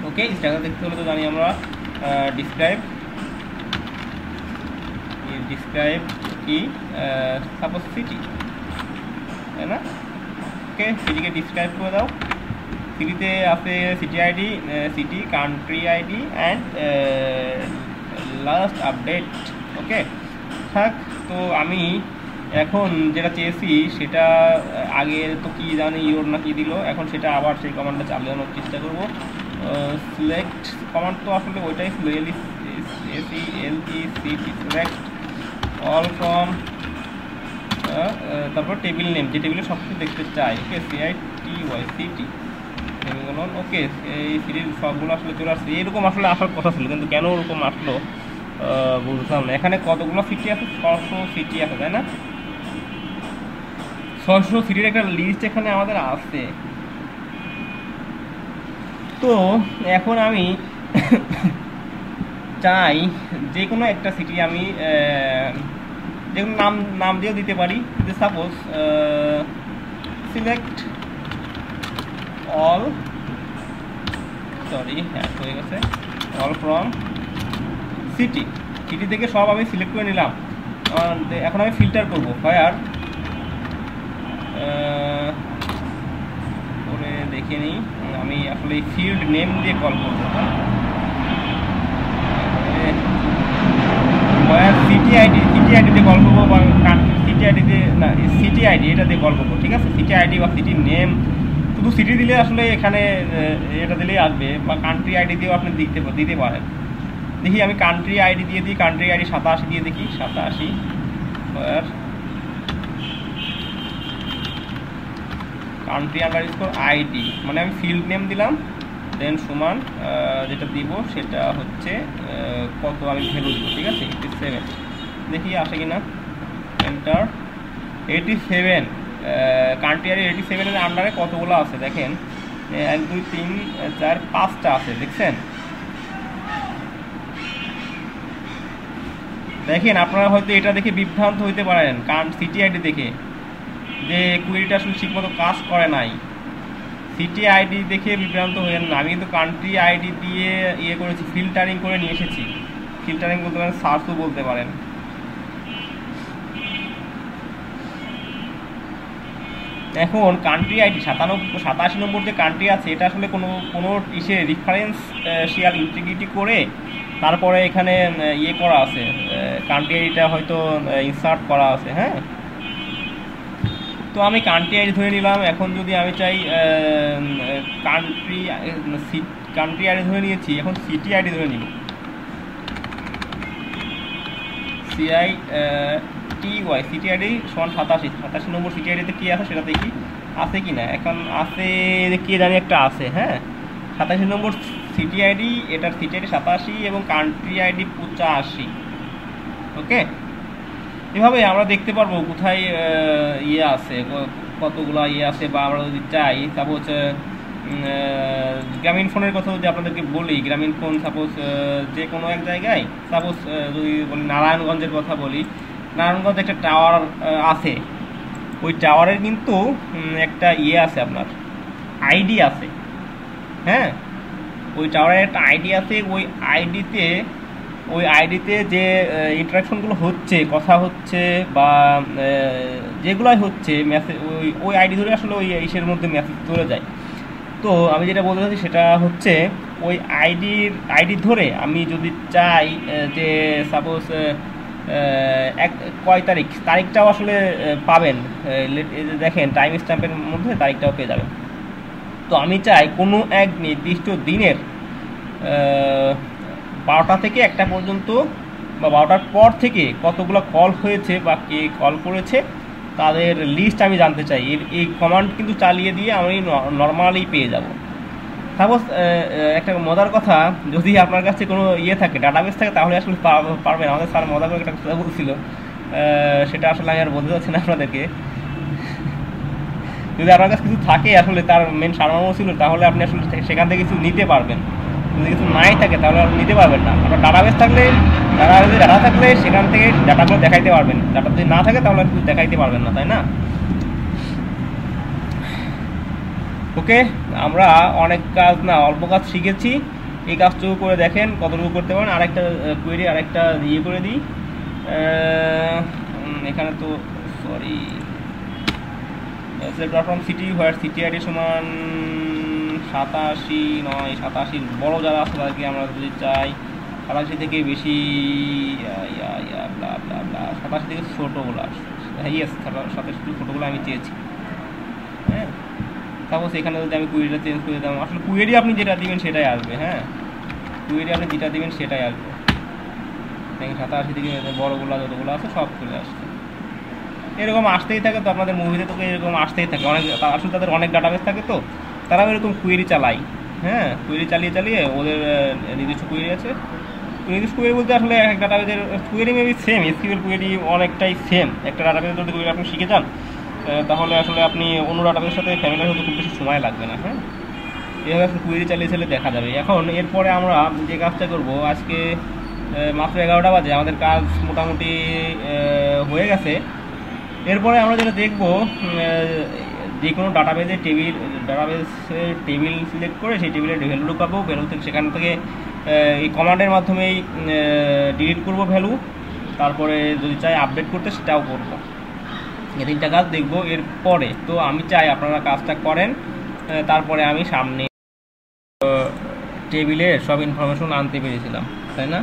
ওকে, স্ট্রাকচার দেখতে হলে তো জানি আমরা ডিসক্রাইব কি, সাপোজ সিটি, তাই না? ওকে, সিটিকে ডিসক্রাইব করে দাও। সিটিতে আছে city ID, city country ID and last update. Okay, থাক। তো আমি এখন যেটা চেয়েছি সেটা আগে তো কি জানি ইওর না কি দিল, এখন সেটা আবার সেই কমান্ডটা চালানোর চেষ্টা করব। সিলেক্ট কমান্ড তো আসলে ওইটাই ছিল, সিলেক্ট অল ফ্রম, তারপর টেবিল নেম, যে টেবিলে সব কিছু দেখতে চাই। ওকে, সিটি সেমিকোলন। ওকে, এই সিটির সবগুলো আসলে চলে আসছে, এরকম আসলে আসার কথা ছিল, কিন্তু কেন ওরকম আসলো বুঝলাম না। এখানে কতগুলো সিটি আছে? 600 সিটি আছে, তাই না? 600 সিটির একটা লিস্ট এখানে আমাদের আছে। তো এখন আমি চাই যে কোনো একটা সিটি আমি যে কোনো নাম দিয়েও দিতে পারি। যে সাপোজ সিলেক্ট অল, হয়ে গেছে, অল ফ্রম সিটি থেকে সব আমি সিলেক্ট করে নিলাম। এখন আমি ফিল্টার করবো, ফায়ার করে দেখে নিই। আমি আসলে এই ফিল্ড নেম দিয়ে কল করবো। সিটি আইডি দিয়ে কল করবো, বা সিটি আইডি দিয়ে না, সিটি আইডি এটা দিয়ে কল করবো। ঠিক আছে, সিটি আইডি বা সিটি নেম, শুধু সিটি দিলে আসলে এখানে এটা দিলেই আসবে, বা কান্ট্রি আইডি দিয়েও আপনি দিতে পারেন। দেখি আমি কান্ট্রি আইডি দিয়ে দিই, কান্ট্রি আইডি 87 দিয়ে দেখি, 87 কান্ট্রি আন্ডারস্কোর আইডি, মানে আমি ফিল্ড নেম দিলাম, দেন সমান যেটা দিব সেটা হচ্ছে কত আমি ভ্যালু দিব। ঠিক আছে, 87, দেখি আসে কিনা, এন্টার। 87 কান্ট্রি আইডি 87 এর আন্ডারে কতগুলো আছে দেখেন, 1 2 3 4 5টা আছে, দেখছেন? দেখেন, আপনারা হয়তো এটা দেখে বিভ্রান্ত হইতে পারেন, কারণ সিটি আইডি দেখে যে কুয়েরিটা আসলে ঠিকমতো কাজ করে নাই। সিটি আইডি দেখে বিভ্রান্ত হয়েন না, আমি কিন্তু কান্ট্রি আইডি দিয়ে ইয়ে করেছি, ফিল্টারিং করে নিয়ে এসেছি। ফিল্টারিং বলতে পারেন, সার্চও বলতে পারেন। এখন কান্ট্রি আইডি 87 নম্বর যে কান্ট্রি আছে, এটা আসলে কোনো ইসে রেফারেন্স শেয়ার ইন্টিগ্রিটি করে তারপরে এখানে ইয়ে করা আছে, কান্ট্রি আইডিটা হয়তো ইনসার্ট করা আছে। হ্যাঁ, তো আমি কান্ট্রি আইডি ধরে নিলাম। এখন যদি আমি চাই কান্ট্রি আইডি ধরে নিয়েছি, এখন সিটি আইডি ধরে নিব। সিটি আইডি সমান 87 নম্বর সিটি আইডিতে কী আছে সেটা দেখি আছে কি না। এখন আছে, কে জানি একটা আছে। হ্যাঁ, 87 নম্বর সিটি আইডি, এটার সিটি আইডি 87 এবং কান্ট্রি আইডি 85। ওকে, এভাবে আমরা দেখতে পারবো কোথায় ইয়ে আছে, কতগুলো ইয়ে আছে। বা আমরা যদি চাই, সাপোজ গ্রামীণ ফোনের কথা যদি আপনাদেরকে বলি, গ্রামীণ ফোন সাপোজ যে কোনো এক জায়গায়, সাপোজ যদি বলি নারায়ণগঞ্জের কথা বলি, নারায়ণগঞ্জে একটা টাওয়ার আছে, ওই টাওয়ারের কিন্তু একটা ইয়ে আছে, আপনার আইডি আছে। হ্যাঁ, ওই টাওয়ারের একটা আইডি আছে। ওই আইডিতে যে ইন্টারাকশনগুলো হচ্ছে, কথা হচ্ছে বা যেগুলোই হচ্ছে, মেসেজ ওই আইডি ধরে আসলে ওই ইসের মধ্যে মেসেজ চলে যায়। তো আমি যেটা বলতে চাচ্ছি সেটা হচ্ছে, ওই আইডি ধরে আমি যদি চাই যে সাপোজ কয় তারিখটাও আসলে পাবেন, দেখেন টাইম স্ট্যাম্পের মধ্যে তারিখটাও পেয়ে যাবেন। তো আমি চাই কোনো এক নির্দিষ্ট দিনের 12টা থেকে 1টা পর্যন্ত, বা 12টার পর থেকে কতগুলো কল হয়েছে বা কে কল করেছে তাদের লিস্ট আমি জানতে চাই। এই কমান্ড কিন্তু চালিয়ে দিয়ে আমি নর্মালি পেয়ে যাব। সাপোজ একটা মজার কথা, যদি আপনার কাছে কোনো ইয়ে থাকে, ডাটাবেস থাকে, তাহলে আসলে পারবেন। আমাদের স্যার মজা করে একটা কথা বলছিল, সেটা আসলে আমি আর বলতে চাচ্ছি না আপনাদেরকে। যদি আপনার কাছে কিছু থাকে আসলে তার মেন সারমর্ম ছিল, তাহলে আপনি আসলে সেখান থেকে কিছু নিতে পারবেন। যদি কিছু নাই থাকে তাহলে আপনি নিতে পারবেন না। আপনার ডাটাবেস থাকলে, ডাটাবেসে ডাটা থাকলে সেখান থেকে ডাটাগুলো দেখাইতে পারবেন, ডাটা যদি না থাকে তাহলে কিছু দেখাইতে পারবেন না, তাই না? ওকে, আমরা অনেক কাজ না অল্প কাজ শিখেছি। এই কাজটুকু করে দেখেন কতটুকু করতে পারেন। আরেকটা কোয়েরি আরেকটা ইয়ে করে দিই। এখানে তো sorry, from city where city ID সমান 87 বড় যারা আছে তাদেরকে আমরা যদি চাই 87 থেকে বেশি, 87 থেকে ছোটোগুলো ইয়েস 27 ছোটোগুলো আমি চেয়েছি। হ্যাঁ, সাপোজ এখানে যদি আমি কুয়েরিটা চেঞ্জ করে দিতাম, আসলে কুয়েরি আপনি যেটা দিবেন সেটাই আসবে। হ্যাঁ, কুয়েরি আপনি যেটা দিবেন সেটাই আসবে। 87 থেকে বড়গুলো যতগুলো আছে সব চলে আসছে। এরকম আসতেই থাকে, তো আপনাদের মুভিতে তো এরকম আসতেই থাকে। অনেক আসলে তাদের অনেক ডাটাবেস থাকে, তো তারাও এরকম কুয়েরি চালায়। হ্যাঁ, কুয়েরি চালিয়ে ওদের নির্দিষ্ট কুয়েরি আছে। নির্দিষ্ট কুয়েরি বলতে আসলে এক ডাটাবেসের query maybe same, SQL query অনেকটাই সেম। একটা ডাটাবেসের যদি কুয়েরি আপনি শিখে যান তাহলে আসলে আপনি অন্য ডাটাবেসের সাথে ফ্যামিলিয়ার হতে খুব বেশি সময় লাগবে না। হ্যাঁ, এভাবে আপনি কুয়েরি চালিয়ে দেখা যাবে। এখন এরপরে আমরা যে কাজটা করব, আজকে মাত্র 11টা বাজে, আমাদের কাজ মোটামুটি হয়ে গেছে। এরপরে আমরা যেটা দেখব, যে কোনো ডাটাবেসের টেবিল সিলেক্ট করে সেই টেবিলের ভ্যালু ঢুকাবো। ভ্যালু থেকে সেখান থেকে এই কমান্ডের মাধ্যমেই ডিলিট করব ভ্যালু। তারপরে যদি চাই আপডেট করতে সেটাও করব। এই 3টা কাজ দেখব এরপরে। তো আমি চাই আপনারা কাজটা করেন, তারপরে আমি সামনে টেবিলের সব ইনফরমেশন আনতে পেরেছিলাম, তাই না?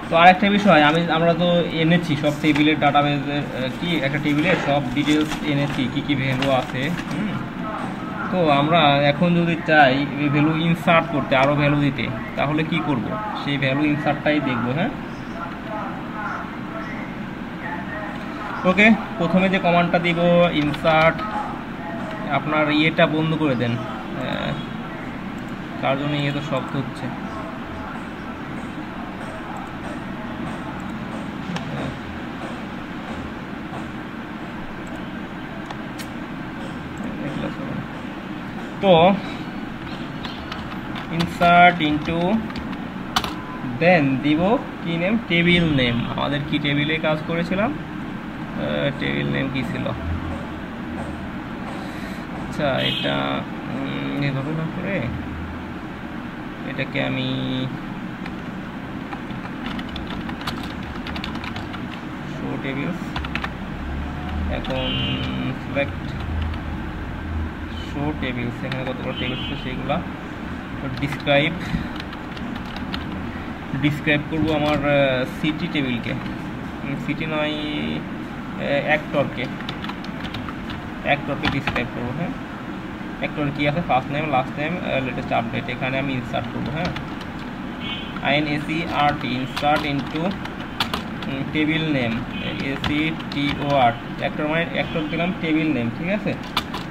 তো আরেকটা বিষয়, আমরা তো এনেছি সব টেবিলের ডাটাবেসের কি একটা টেবিলের সব ডিটেলস এনেছি, কি ভ্যালু আছে। তো আমরা এখন যদি চাই ভ্যালু ইনসার্ট করতে, আরও ভ্যালু দিতে, তাহলে কি করব? সেই ভ্যালু ইনসার্টটাই দেখব। হ্যাঁ, ওকে, প্রথমে যে কমান্ডটা দিব ইনসার্ট, আপনার ইয়েটা বন্ধ করে দেন, তার জন্য ইয়ে তো শব্দ হচ্ছে। তো ইনসার্ট ইনটু, দেন দিব কি নেম, টেবিল নেম। আমাদের কি টেবিলে কাজ করেছিলাম, টেবিল নেম কি ছিল? আচ্ছা, এটা এভাবে না করে এটাকে আমি শো টেবিলস, এখন সিলেক্ট শো টেবিলস, এখানে কতগুলো টেবিলস আছে সেইগুলা ডিসক্রাইব করব আমার সিটি টেবিলকে, সিটি নয় অ্যাক্টরকে ডিসক্রাইব করবো। হ্যাঁ, অ্যাক্টর কি আছে, first name, last name, latest update, এখানে আমি ইনসার্ট করবো। হ্যাঁ, INSERT, insert into table name, ACTOR, actor মানে অ্যাক্টর দিলাম, টেবিল নেম, ঠিক আছে।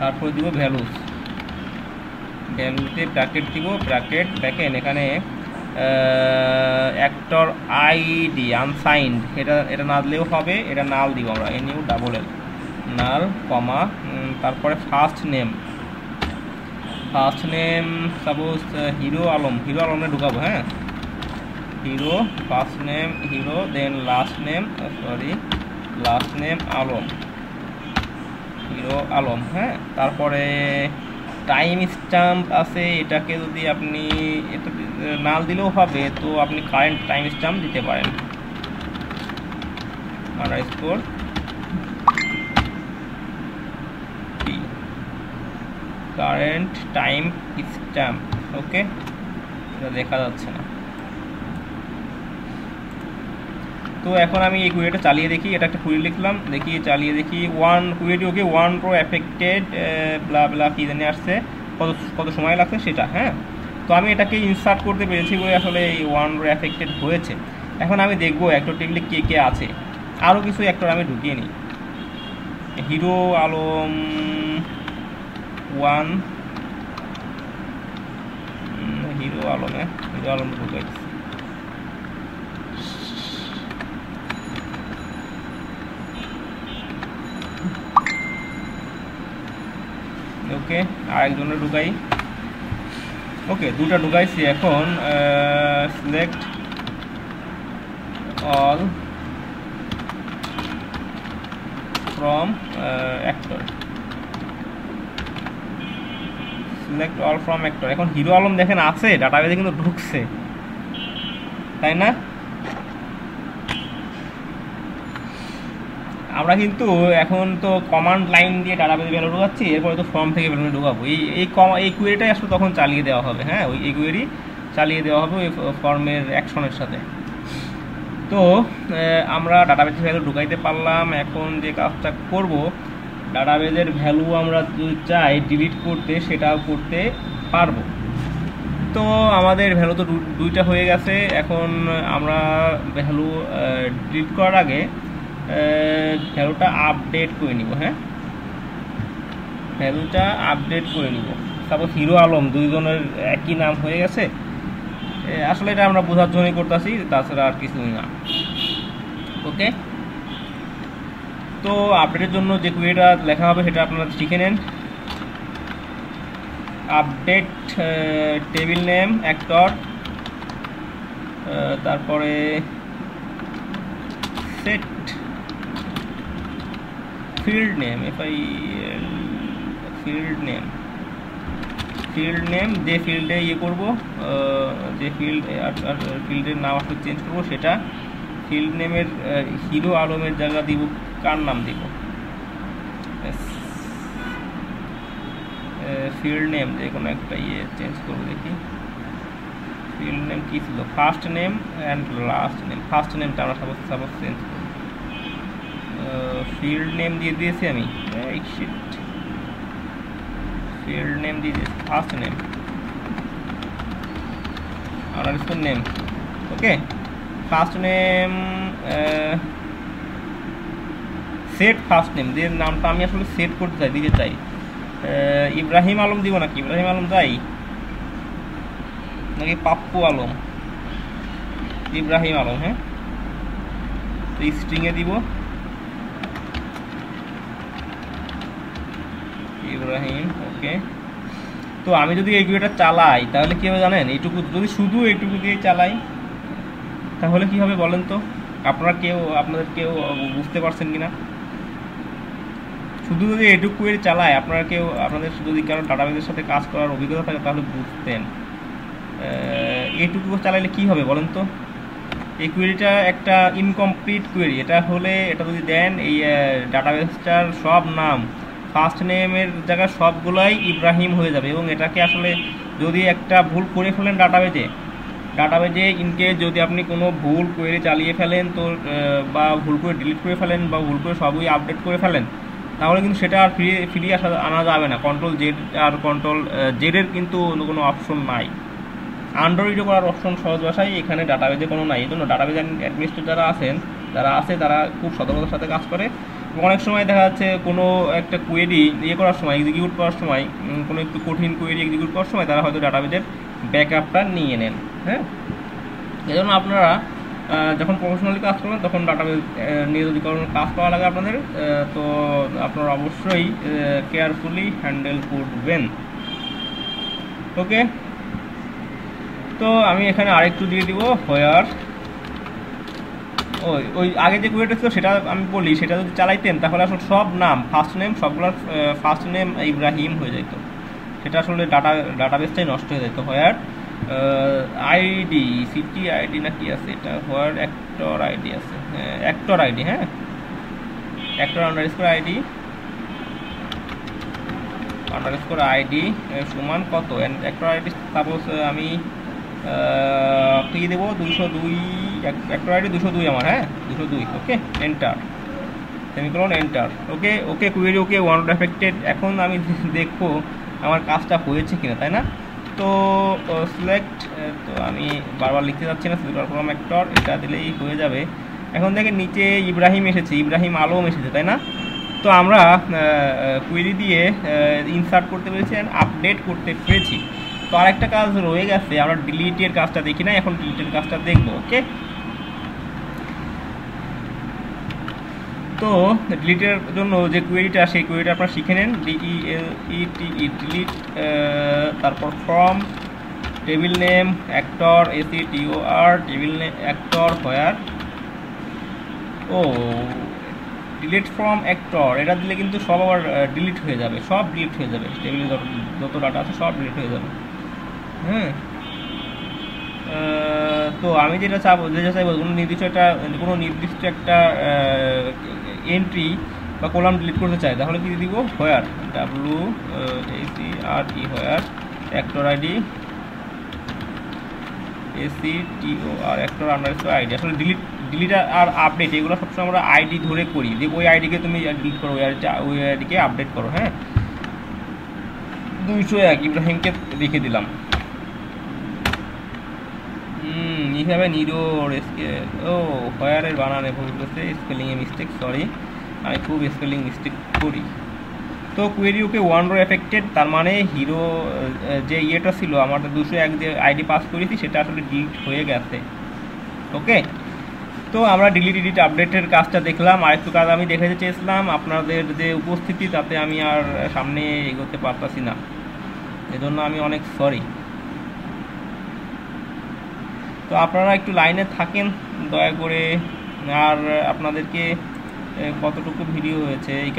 তারপর দিব ভ্যালুতে ব্র্যাকেট দিব, ব্র্যাকেট দেখেন এখানে অ্যাক্টর আইডি আনসাইন্ড, এটা না দিলেও হবে, এটা নাল দিব আমরা, NU double L null, comma, তারপরে ফার্স্ট নেম সাপোজ হিরো আলমে ঢুকাবো। হ্যাঁ, Hero, first name Hero, then last name Alam, Hero Alam. হ্যাঁ, তারপরে টাইম স্ট্যাম্প আছে, এটাকে যদি আপনি এটা নাল দিলেও হবে, তো আপনি কারেন্ট টাইম স্ট্যাম্প দিতে পারেন, আন্ডারস্কোর কারেন্ট টাইম স্ট্যাম্প। ওকে, এটা দেখা যাচ্ছে না। তো এখন আমি এই কুয়েরিটা চালিয়ে দেখি, এটা একটা কুয়েরি লিখলাম, চালিয়ে দেখি। কুয়েরি ওকে 1 রো অ্যাফেক্টেড ব্লা ব্লা কি জানি আসছে, কত সময় লাগছে সেটা। হ্যাঁ, তো আমি এটাকে ইনসার্ট করতে পেরেছি বলে আসলে এই 1 রো অ্যাফেক্টেড হয়েছে। এখন আমি দেখবো অ্যাক্টর টেবিলে কে আছে, আরও কিছু অ্যাক্টর আমি ঢুকিয়ে নিই। হিরো আলম 1, হিরো আলম ঢুকাই দিচ্ছি। ওকে, আরেকজনের ঢুকাই। ওকে, দুটা ঢুকাইছি। এখন select all from actor, select all from actor. এখন হিরো আলম দেখেন আছে ডাটাবেজে, কিন্তু ঢুকছে, তাই না? আমরা কিন্তু এখন তো কমান্ড লাইন দিয়ে ডাটাবেজে ভ্যালু ঢুকাচ্ছি, এরপরে তো ফর্ম থেকে ভ্যালু ঢুকাবো। এই কোয়েরিটাই আসলে তখন চালিয়ে দেওয়া হবে। হ্যাঁ, এই কোয়েরি চালিয়ে দেওয়া হবে ওই ফর্মের অ্যাকশনের সাথে। তো আমরা ডাটাবেজের ভ্যালু ঢুকাইতে পারলাম। এখন যে কাজটা করব, ডাটাবেজের ভ্যালু আমরা যদি চাই ডিলিট করতে, সেটাও করতে পারবো। তো আমাদের ভ্যালু তো দুইটা হয়ে গেছে। এখন আমরা ভ্যালু ডিলিট করার আগে ভ্যালুটা আপডেট করে নিব। হ্যাঁ, ভ্যালুটা আপডেট করে নিব। সাপোজ হিরো আলম দুইজনের একই নাম হয়ে গেছে, আসলে এটা আমরা বোঝার জন্যই করতেছি, তাছাড়া আর কিছুই না। ওকে, তো আপডেটের জন্য যে কুয়েরিটা লেখা হবে সেটা আপনারা শিখে নেন। আপডেট টেবিল নেম অ্যাক্টর, তারপরে set field name, field name যে ফিল্ডে করব, যে ফিল্ডের নাম আসলে চেঞ্জ করবো, সেটা ফিল্ড নেমের হিরো আলমের জায়গা দিব, কার নাম দিব? ফিল্ড নেম যে কোনো একটা চেঞ্জ করবো। দেখি ফিল্ড নেম কি ছিল, first name and last name. First নেমটা আমরা সাপোজ চেঞ্জ করব। ফিল্ড নেম দিয়ে দিয়েছি আমি, ফিল্ড নেম দিয়ে দিয়েছি first name underscore name. Okay, first name set first name, যে নামটা আমি আসলে সেট করতে চাই, দিতে চাই। ইব্রাহিম আলম দিব নাকি? ইব্রাহিম আলম যাই নাকি পাপ্পু আলম? ইব্রাহিম আলম। হ্যাঁ, তো স্ট্রিংয়ে দিব ইব্রাহিম। ওকে, তো আমি যদি এই কুয়েরিটা চালাই তাহলে কি হবে জানেন? এইটুকু যদি শুধু এইটুকু দিয়ে চালাই তাহলে কি হবে বলেন তো? আপনাদের কেউ বুঝতে পারছেন কিনা? শুধু যদি এইটুকু কুয়েরি চালায়, আপনাদের যদি কারো ডাটাবেজের সাথে কাজ করার অভিজ্ঞতা থাকে তাহলে বুঝতেন। এইটুকু চালাইলে কি হবে বলেন তো? এই কুয়েরিটা একটা ইনকমপ্লিট কুয়েরি। এটা যদি দেন এই ডাটাবেসটার সব নাম ফার্স্ট নেমের জায়গায় সবগুলাই ইব্রাহিম হয়ে যাবে, এবং এটাকে আসলে যদি একটা ভুল করে ফেলেন ডাটাবেজে ইনকেস যদি আপনি কোনো ভুল কোয়েরি চালিয়ে ফেলেন, তো বা ভুল করে ডিলিট করে ফেলেন, বা ভুল করে সবই আপডেট করে ফেলেন, তাহলে কিন্তু সেটা আর ফিরিয়ে আনা যাবে না। কন্ট্রোল জেড আর কন্ট্রোল জেডের কিন্তু কোনো অপশন নাই। আন্ডাররিডও করার অপশন সহজ ভাষায় এখানে ডাটাবেজে কোনো নাই। এই জন্য ডাটাবেজ অ্যাডমিনিস্ট্রেটর যারা খুব সতর্কতার সাথে কাজ করে। অনেক সময় দেখা যাচ্ছে কোনো একটা কোয়েরি করার সময়, এক্সিকিউট করার সময়, কোনো একটু কঠিন কোয়েরি এক্সিকিউট করার সময় তারা হয়তো ডাটাবেজের ব্যাকআপটা নিয়ে নেন। হ্যাঁ, এই জন্য আপনারা যখন প্রফেশনালি কাজ করবেন তখন ডাটাবেজ নিয়ে যদি কোনো কাজ পাওয়া লাগে আপনাদের, তো আপনারা অবশ্যই কেয়ারফুলি হ্যান্ডেল করবেন। ওকে, তো আমি এখানে আরেকটু দিয়ে দিব হোয়ার। ওই আগে যে কোয়েরিটা ছিল সেটা আমি বলি, সেটা যদি চালাইতেন তাহলে আসলে সব নাম ফার্স্ট নেম সবগুলোর ফার্স্ট নেম ইব্রাহিম হয়ে যেত। সেটা আসলে ডাটাবেসটাই নষ্ট হয়ে যেত। হোয়ার আইডি, সিটি আইডি না কি আছে এটা, হোয়ার অ্যাক্টর আইডি আছে, অ্যাক্টর আইডি। হ্যাঁ, অ্যাক্টর আন্ডারস্কোর আইডি সমান কত, অ্যাক্টর আইডি সাপোজ আমি কি দেবো 202, অ্যাক্টর আইডি 202 আমার। হ্যাঁ, 202। ওকে, এন্টার, সেমিকোলন, এন্টার। ওকে কুয়েরি ওকে, ওয়ার্ড এফেক্টেড। এখন আমি দেখবো আমার কাজটা হয়েছে কিনা, তাই না? তো সিলেক্ট, তো আমি বারবার লিখতে যাচ্ছি না, সিলেক্ট ফ্রম অ্যাক্টর এটা দিলেই হয়ে যাবে। এখন দেখেন নিচে ইব্রাহিম এসেছে, ইব্রাহিম আলম এসেছে, তাই না? তো আমরা কুয়েরি দিয়ে ইনসার্ট করতে পেরেছি, আপডেট করতে পেরেছি। তো আরেকটা কাজ রয়ে গেছে, আমরা ডিলিটের কাজটা দেখি না, এখন ডিলিটের কাজটা দেখবো। ওকে, তো ডিলিটের জন্য যে কোয়েরিটা, সেই কোয়েরিটা আপনারা শিখে নেন। DELETE ডিলিট, তারপর from table name actor ACTOR table name actor where delete from actor, এটা দিলে কিন্তু সব আবার ডিলিট হয়ে যাবে, সব ডিলিট হয়ে যাবে, টেবিলে যত ডাটা আছে সব ডিলিট হয়ে যাবে। হ্যাঁ, তো আমি যেটা চাইবো কোনো নির্দিষ্ট একটা এন্ট্রি বা কলাম ডিলিট করতে চাই, তাহলে কি দিব, where WACRE where actor ID ACTOR actor underscore ID. আসলে ডিলিট আর আপডেট এগুলো সবসময় আমরা আইডি ধরে করি, যে ওই আইডিকে তুমি ডিলিট করো, ওই আইডিকে আপডেট করো। হ্যাঁ, 201 ইব্রাহিমকে লিখে দিলাম। এইভাবে নিরোর হোয়ারের বানানে ভুল করছে, স্পেলিংয়ে মিস্টেক, সরি, আমি খুব স্পেলিং মিস্টেক করি। তো কোয়েরি ওকে 1 রো এফেক্টেড, তার মানে হিরো যে ইয়েটা ছিল আমাদের 201 যে আইডি পাস করেছি সেটা আসলে ডিলিট হয়ে গেছে। ওকে, তো আমরা ডিলিট এডিট আপডেটের কাজটা দেখলাম। আরেকটু কাজ আমি দেখাতে চেয়েছিলাম, আপনাদের যে উপস্থিতি তাতে আমি আর সামনে এগোতে পারতাছি না, এজন্য আমি অনেক সরি। তো আপনারা একটু লাইনে থাকেন দয়া করে। আর আপনাদেরকে কতটুকু ভিডিও হয়েছে এই